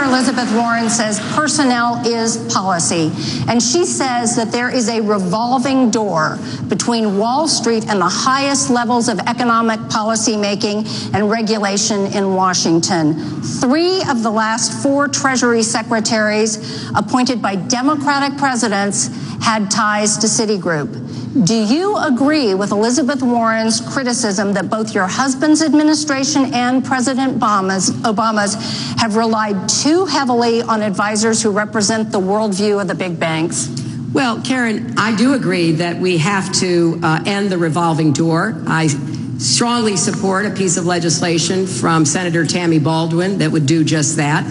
Elizabeth Warren says personnel is policy. And she says that there is a revolving door between Wall Street and the highest levels of economic policy making and regulation in Washington. 3 of the last 4 Treasury secretaries appointed by Democratic presidents had ties to Citigroup. Do you agree with Elizabeth Warren's criticism that both your husband's administration and President Obama's have relied too heavily on advisors who represent the worldview of the big banks? Well, Karen, I do agree that we have to end the revolving door. I strongly support a piece of legislation from Senator Tammy Baldwin that would do just that.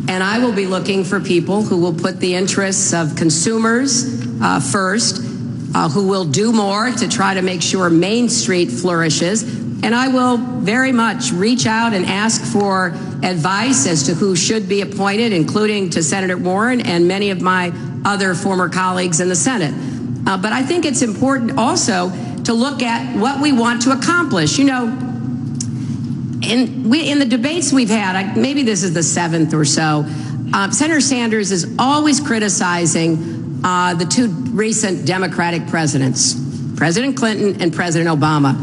And I will be looking for people who will put the interests of consumers first, who will do more to try to make sure Main Street flourishes. And I will very much reach out and ask for advice as to who should be appointed, including to Senator Warren and many of my other former colleagues in the Senate. But I think it's important also to look at what we want to accomplish. You know, in the debates we've had, maybe this is the 7th or so, Senator Sanders is always criticizing the 2 recent Democratic presidents, President Clinton and President Obama.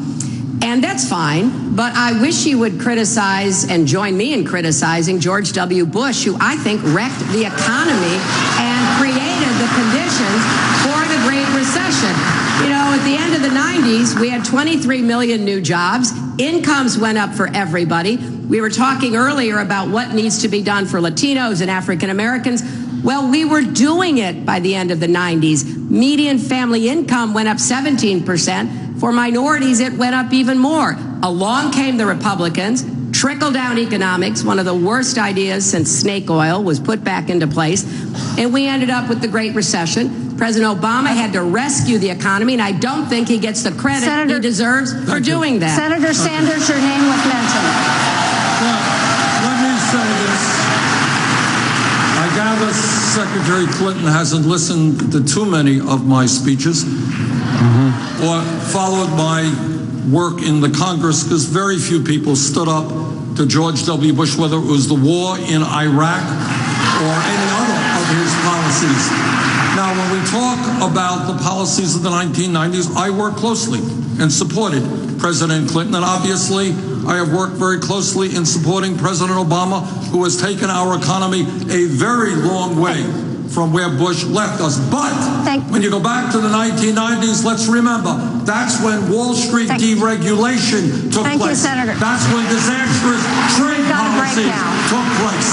And that's fine, but I wish he would criticize and join me in criticizing George W. Bush, who I think wrecked the economy and created the conditions for the Great Recession. You know, at the end of the 90s, we had 23 million new jobs. Incomes went up for everybody. We were talking earlier about what needs to be done for Latinos and African Americans. Well, we were doing it by the end of the 90s. Median family income went up 17%. For minorities, it went up even more. Along came the Republicans. Trickle-down economics, one of the worst ideas since snake oil, was put back into place. And we ended up with the Great Recession. President Obama had to rescue the economy, and I don't think he gets the credit he deserves for doing that. Senator Sanders, your name was mentioned. Well, let me say this. I gather Secretary Clinton hasn't listened to too many of my speeches or followed my work in the Congress, because very few people stood up to George W. Bush, whether it was the war in Iraq or any other of his policies. Now, when we talk about the policies of the 1990s, I worked closely and supported President Clinton, and obviously I have worked very closely in supporting President Obama, who has taken our economy a very long way from where Bush left us. But when you go back to the 1990s, let's remember, that's when Wall Street deregulation took place. That's when disastrous trade policies took place.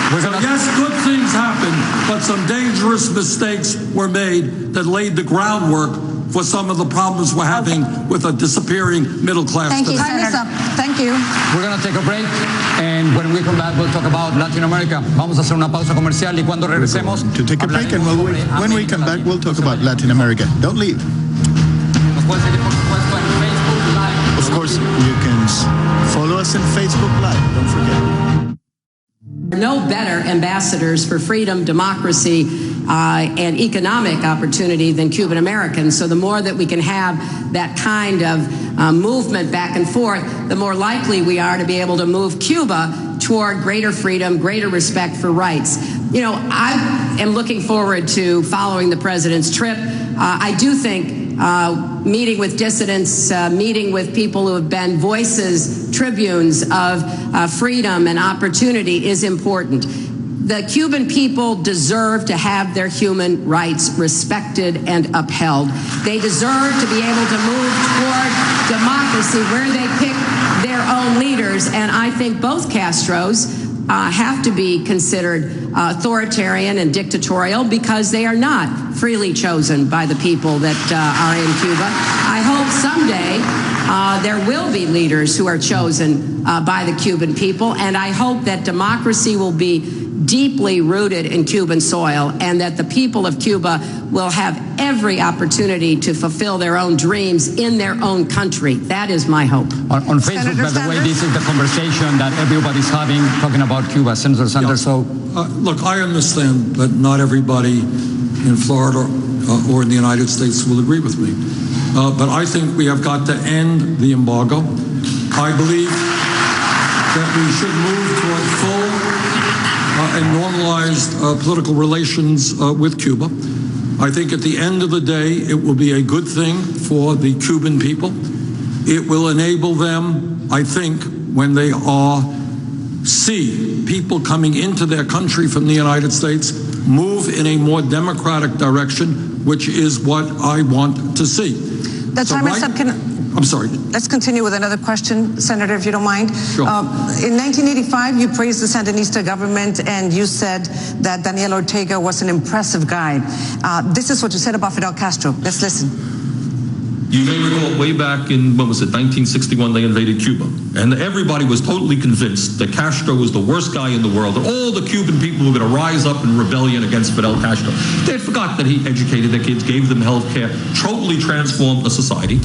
So yes, good things happened, but some dangerous mistakes were made that laid the groundwork for some of the problems we're having with a disappearing middle class. Thank you, Senator. Thank you. We're going to take a break, and when we come back, we'll talk about Latin America. Vamos a hacer una pausa comercial, y cuando regresemos... To take a break, and when we come back, we'll talk about Latin America. Don't leave. Of course, you can follow us on Facebook Live. Don't forget. No better ambassadors for freedom, democracy, and economic opportunity than Cuban Americans. So the more that we can have that kind of movement back and forth, the more likely we are to be able to move Cuba toward greater freedom, greater respect for rights. You know, I am looking forward to following the president's trip. I do think meeting with dissidents, meeting with people who have been voices, tribunes of freedom and opportunity is important. The Cuban people deserve to have their human rights respected and upheld. They deserve to be able to move toward democracy where they pick their own leaders. And I think both Castros have to be considered authoritarian and dictatorial because they are not freely chosen by the people that are in Cuba. I hope someday there will be leaders who are chosen by the Cuban people, and I hope that democracy will be deeply rooted in Cuban soil and that the people of Cuba will have every opportunity to fulfill their own dreams in their own country. That is my hope. On Facebook, by the way, this is the conversation that everybody's having, talking about Cuba. Senator Sanders, so... look, I understand that not everybody in Florida or in the United States will agree with me. But I think we have got to end the embargo. I believe that we should move toward full and normalized political relations with Cuba. I think at the end of the day, it will be a good thing for the Cuban people. It will enable them, I think, when they see people coming into their country from the United States, move in a more democratic direction, which is what I want to see. The time is up. I'm sorry. Let's continue with another question, Senator, if you don't mind. Sure. In 1985, you praised the Sandinista government and you said that Daniel Ortega was an impressive guy. This is what you said about Fidel Castro. Let's listen. You may recall way back in, 1961, they invaded Cuba. And everybody was totally convinced that Castro was the worst guy in the world, that all the Cuban people were going to rise up in rebellion against Fidel Castro. They had forgot that he educated their kids, gave them health care, totally transformed the society.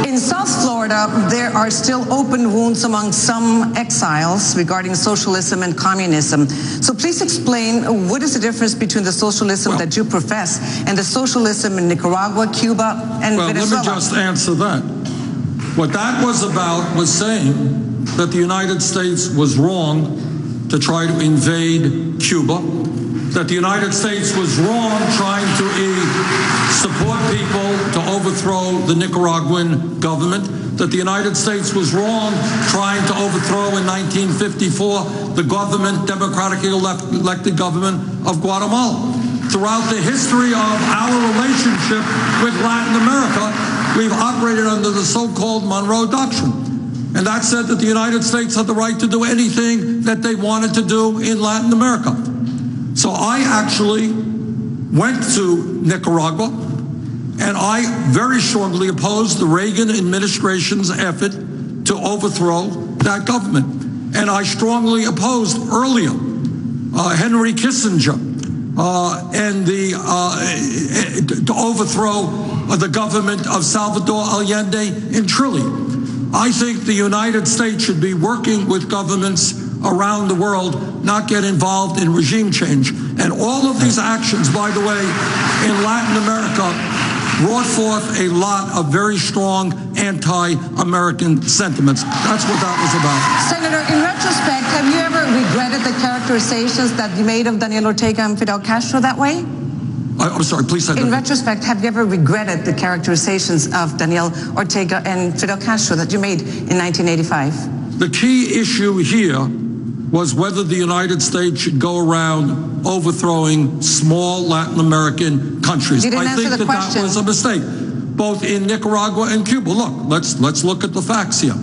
In South Florida, there are still open wounds among some exiles regarding socialism and communism. So please explain, what is the difference between the socialism that you profess and the socialism in Nicaragua, Cuba, and Venezuela? Let me just answer that. What that was about was saying that the United States was wrong to try to invade Cuba, that the United States was wrong trying to support people to overthrow the Nicaraguan government, that the United States was wrong trying to overthrow in 1954 the government, democratically elected government of Guatemala. Throughout the history of our relationship with Latin America, we've operated under the so-called Monroe Doctrine. And that said that the United States had the right to do anything that they wanted to do in Latin America. So I actually went to Nicaragua, and I very strongly opposed the Reagan administration's effort to overthrow that government. And I strongly opposed earlier Henry Kissinger and to overthrow the government of Salvador Allende in Chile. I think the United States should be working with governments around the world, not get involved in regime change. And all of these actions, by the way, in Latin America brought forth a lot of very strong anti-American sentiments. That's what that was about. Senator, in retrospect, have you ever regretted the characterizations that you made of Daniel Ortega and Fidel Castro that way? I'm sorry, please say that. In retrospect, have you ever regretted the characterizations of Daniel Ortega and Fidel Castro that you made in 1985? The key issue here was whether the United States should go around overthrowing small Latin American countries. I think that was a mistake, both in Nicaragua and Cuba. Look, let's look at the facts here.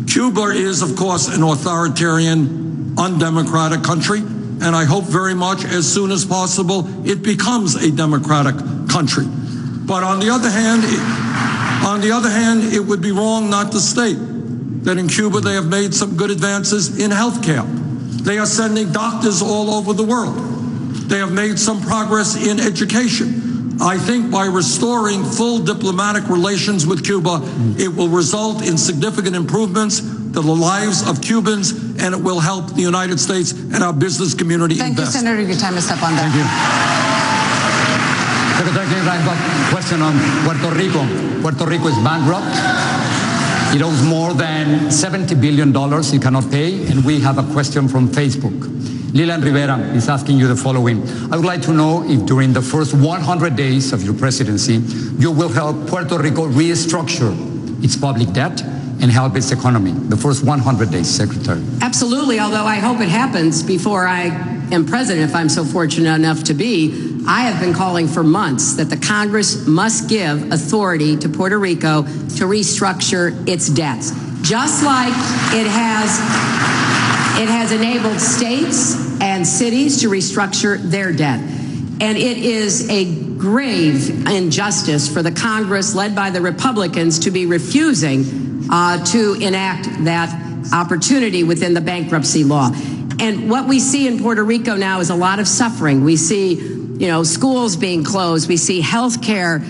Cuba is, of course, an authoritarian, undemocratic country, and I hope very much as soon as possible it becomes a democratic country. But on the other hand, it would be wrong not to state that in Cuba they have made some good advances in healthcare. They are sending doctors all over the world. They have made some progress in education. I think by restoring full diplomatic relations with Cuba, it will result in significant improvements to the lives of Cubans, and it will help the United States and our business community invest. Thank you, Senator. Your time is up on that. Thank you. Secretary Reinbach, question on Puerto Rico. Puerto Rico is bankrupt. It owes more than $70 billion it cannot pay, and we have a question from Facebook. Lilian Rivera is asking you the following. I would like to know if during the first 100 days of your presidency, you will help Puerto Rico restructure its public debt and help its economy. The first 100 days, Secretary. Absolutely, although I hope it happens before I am president, if I'm so fortunate enough to be. I have been calling for months that the Congress must give authority to Puerto Rico to restructure its debts, just like it has enabled states and cities to restructure their debt. And it is a grave injustice for the Congress led by the Republicans to be refusing to enact that opportunity within the bankruptcy law. And what we see in Puerto Rico now is a lot of suffering. We see schools being closed. We see health care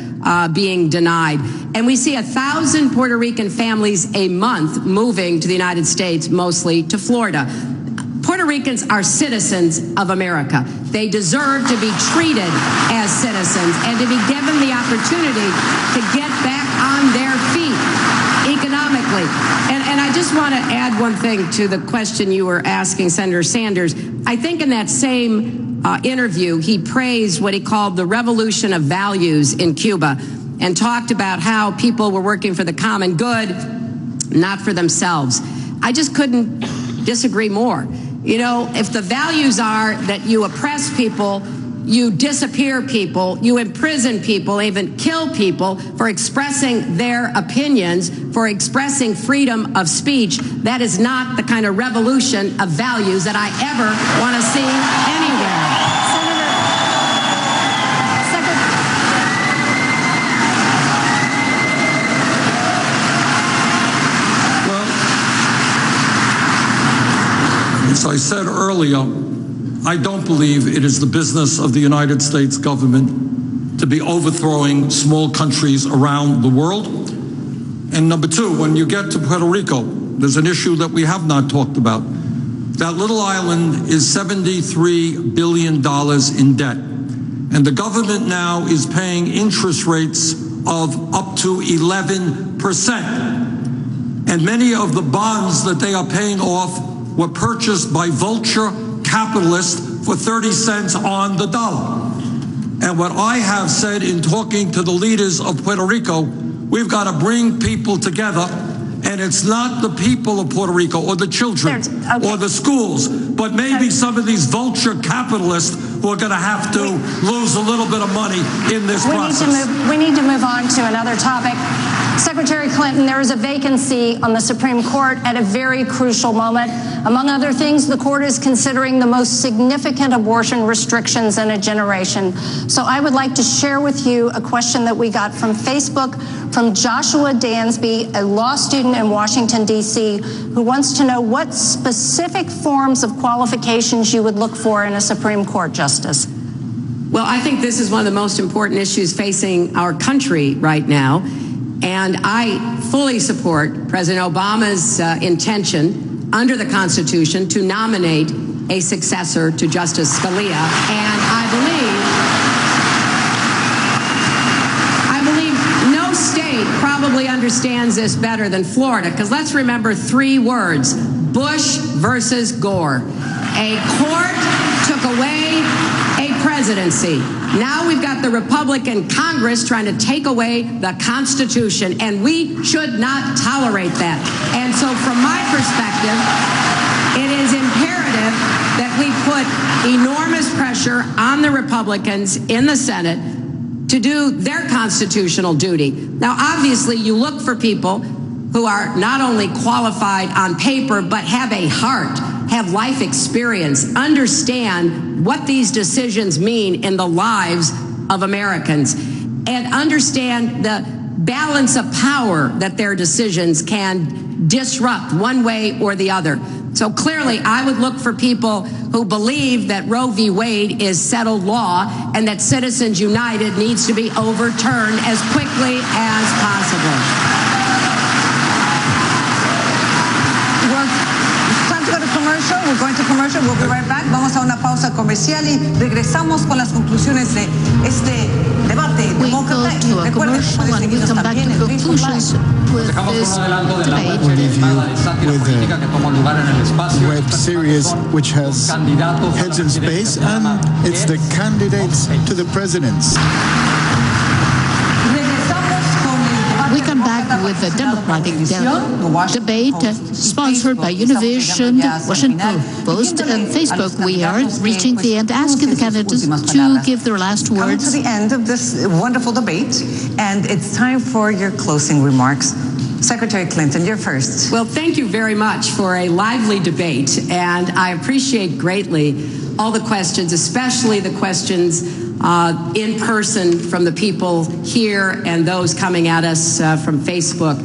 being denied. And we see 1,000 Puerto Rican families a month moving to the United States, mostly to Florida. Puerto Ricans are citizens of America. They deserve to be treated as citizens and to be given the opportunity to get back on their feet economically. And I just want to add one thing to the question you were asking, Senator Sanders. I think in that same interview, he praised what he called the revolution of values in Cuba and talked about how people were working for the common good, not for themselves. I just couldn't disagree more. If the values are that you oppress people, you disappear people, you imprison people, even kill people for expressing their opinions, for expressing freedom of speech, that is not the kind of revolution of values that I ever want to see anywhere. As I said earlier, I don't believe it is the business of the United States government to be overthrowing small countries around the world. And number two, when you get to Puerto Rico, there's an issue that we have not talked about. That little island is $73 billion in debt. And the government now is paying interest rates of up to 11%. And many of the bonds that they are paying off were purchased by vulture capitalists for 30 cents on the dollar. And what I have said in talking to the leaders of Puerto Rico, we've got to bring people together, and it's not the people of Puerto Rico or the children or the schools, but maybe some of these vulture capitalists who are going to have to lose a little bit of money in this process. We need to move on to another topic. Secretary Clinton, there is a vacancy on the Supreme Court at a very crucial moment. Among other things, the court is considering the most significant abortion restrictions in a generation. So I would like to share with you a question that we got from Facebook from Joshua Dansby, a law student in Washington, D.C., who wants to know what specific forms of qualifications you would look for in a Supreme Court justice. Well, I think this is one of the most important issues facing our country right now. And I fully support President Obama's intention under the Constitution to nominate a successor to Justice Scalia. And I believe no state probably understands this better than Florida, because let's remember three words: Bush versus Gore. A court took away a presidency. Now we've got the Republican Congress trying to take away the Constitution, and we should not tolerate that. And so from my perspective, it is imperative that we put enormous pressure on the Republicans in the Senate to do their constitutional duty. Now, obviously, you look for people who are not only qualified on paper, but have a heart, have life experience, understand what these decisions mean in the lives of Americans, and understand the balance of power that their decisions can disrupt one way or the other. So clearly, I would look for people who believe that Roe v. Wade is settled law and that Citizens United needs to be overturned as quickly as possible. We're going to commercial. We'll be right back. Vamos a una pausa comercial y regresamos con las conclusiones de este debate. We go to a commercial and we come back to conclusions with this debate. We'll leave you with a web series which has Heads in Space, and it's the candidates to the presidency. We come back with the Democratic Debate, sponsored by Univision, Washington Post, and Facebook. We are reaching the end, asking the candidates to give their last words. Coming to the end of this wonderful debate, and it's time for your closing remarks. Secretary Clinton, you're first. Well, thank you very much for a lively debate, and I appreciate greatly all the questions, especially the questions in person from the people here and those coming at us from Facebook.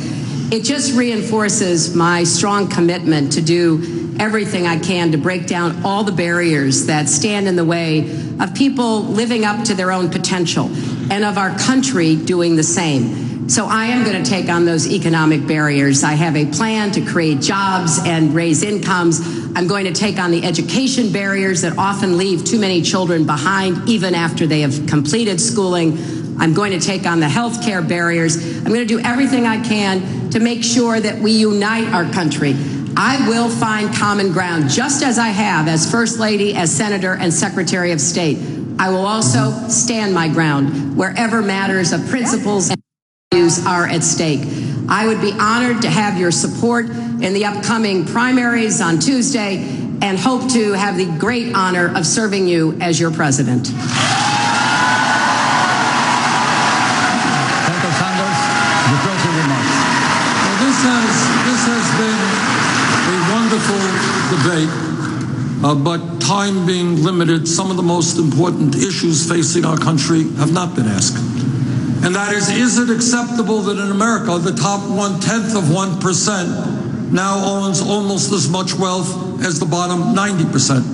It just reinforces my strong commitment to do everything I can to break down all the barriers that stand in the way of people living up to their own potential and of our country doing the same. So I am going to take on those economic barriers. I have a plan to create jobs and raise incomes. I'm going to take on the education barriers that often leave too many children behind even after they have completed schooling. I'm going to take on the health care barriers. I'm going to do everything I can to make sure that we unite our country. I will find common ground, just as I have as First Lady, as Senator, and Secretary of State. I will also stand my ground wherever matters of principles and values are at stake. I would be honored to have your support in the upcoming primaries on Tuesday and hope to have the great honor of serving you as your president. Senator Sanders, your closing remarks. Well, this has been a wonderful debate, but time being limited, some of the most important issues facing our country have not been asked. And that is it acceptable that in America, the top 1/10 of 1% now owns almost as much wealth as the bottom 90%?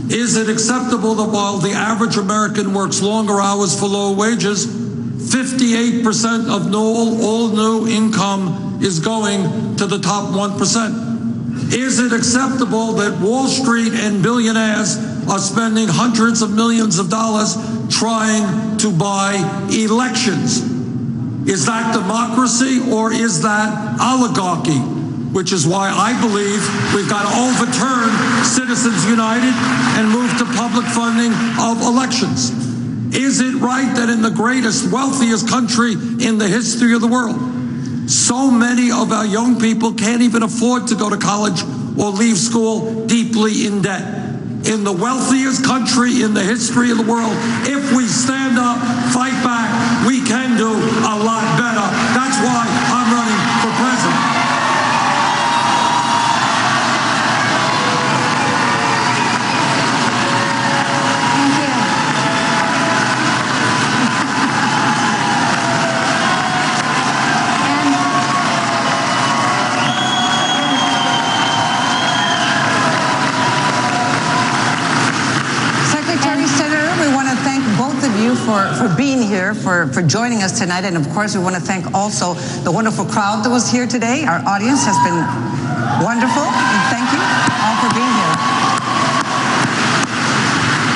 Is it acceptable that while the average American works longer hours for lower wages, 58% of all new income is going to the top 1%? Is it acceptable that Wall Street and billionaires are spending hundreds of millions of dollars trying to buy elections? Is that democracy or is that oligarchy? Which is why I believe we've got to overturn Citizens United and move to public funding of elections. Is it right that in the greatest, wealthiest country in the history of the world, so many of our young people can't even afford to go to college or leave school deeply in debt? In the wealthiest country in the history of the world, if we stand up, fight back, we can do a lot better. That's why I'm running for president. For being here, for joining us tonight. And of course, we want to thank also the wonderful crowd that was here today. Our audience has been wonderful. And thank you all for being here.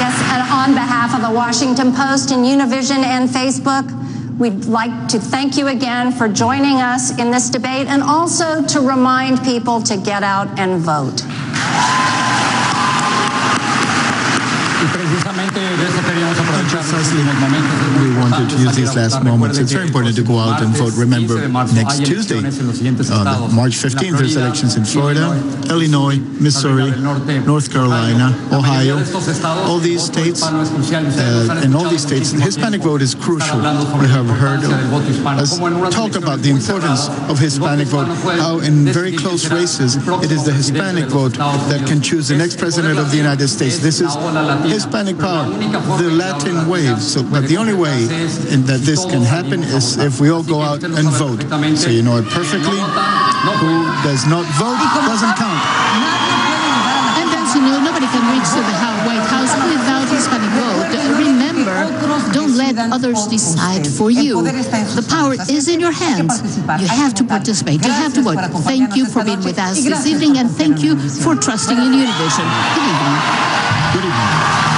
Yes, and on behalf of the Washington Post and Univision and Facebook, we'd like to thank you again for joining us in this debate and also to remind people to get out and vote. Y precisamente de eso queríamos aprovechar los momentos. We want important to use these last moments. It's very important to go out and vote. Remember, next Tuesday, March 15th, there's elections in Florida, Illinois, Missouri, North Carolina, Ohio. All these states, in all these states, the Hispanic vote is crucial. We have heard us talk about the importance of Hispanic vote, how in very close races, it is the Hispanic vote that can choose the next president of the United States. This is Hispanic power, the Latin wave. But the only way that this can happen is if we all go out and vote. So you know it perfectly. Who does not vote doesn't count. And as you know, nobody can reach to the White House without Hispanic vote. Remember, don't let others decide for you. The power is in your hands. You have to participate. You have to vote. Thank you for being with us this evening, and thank you for trusting in Univision. Good evening. Good evening.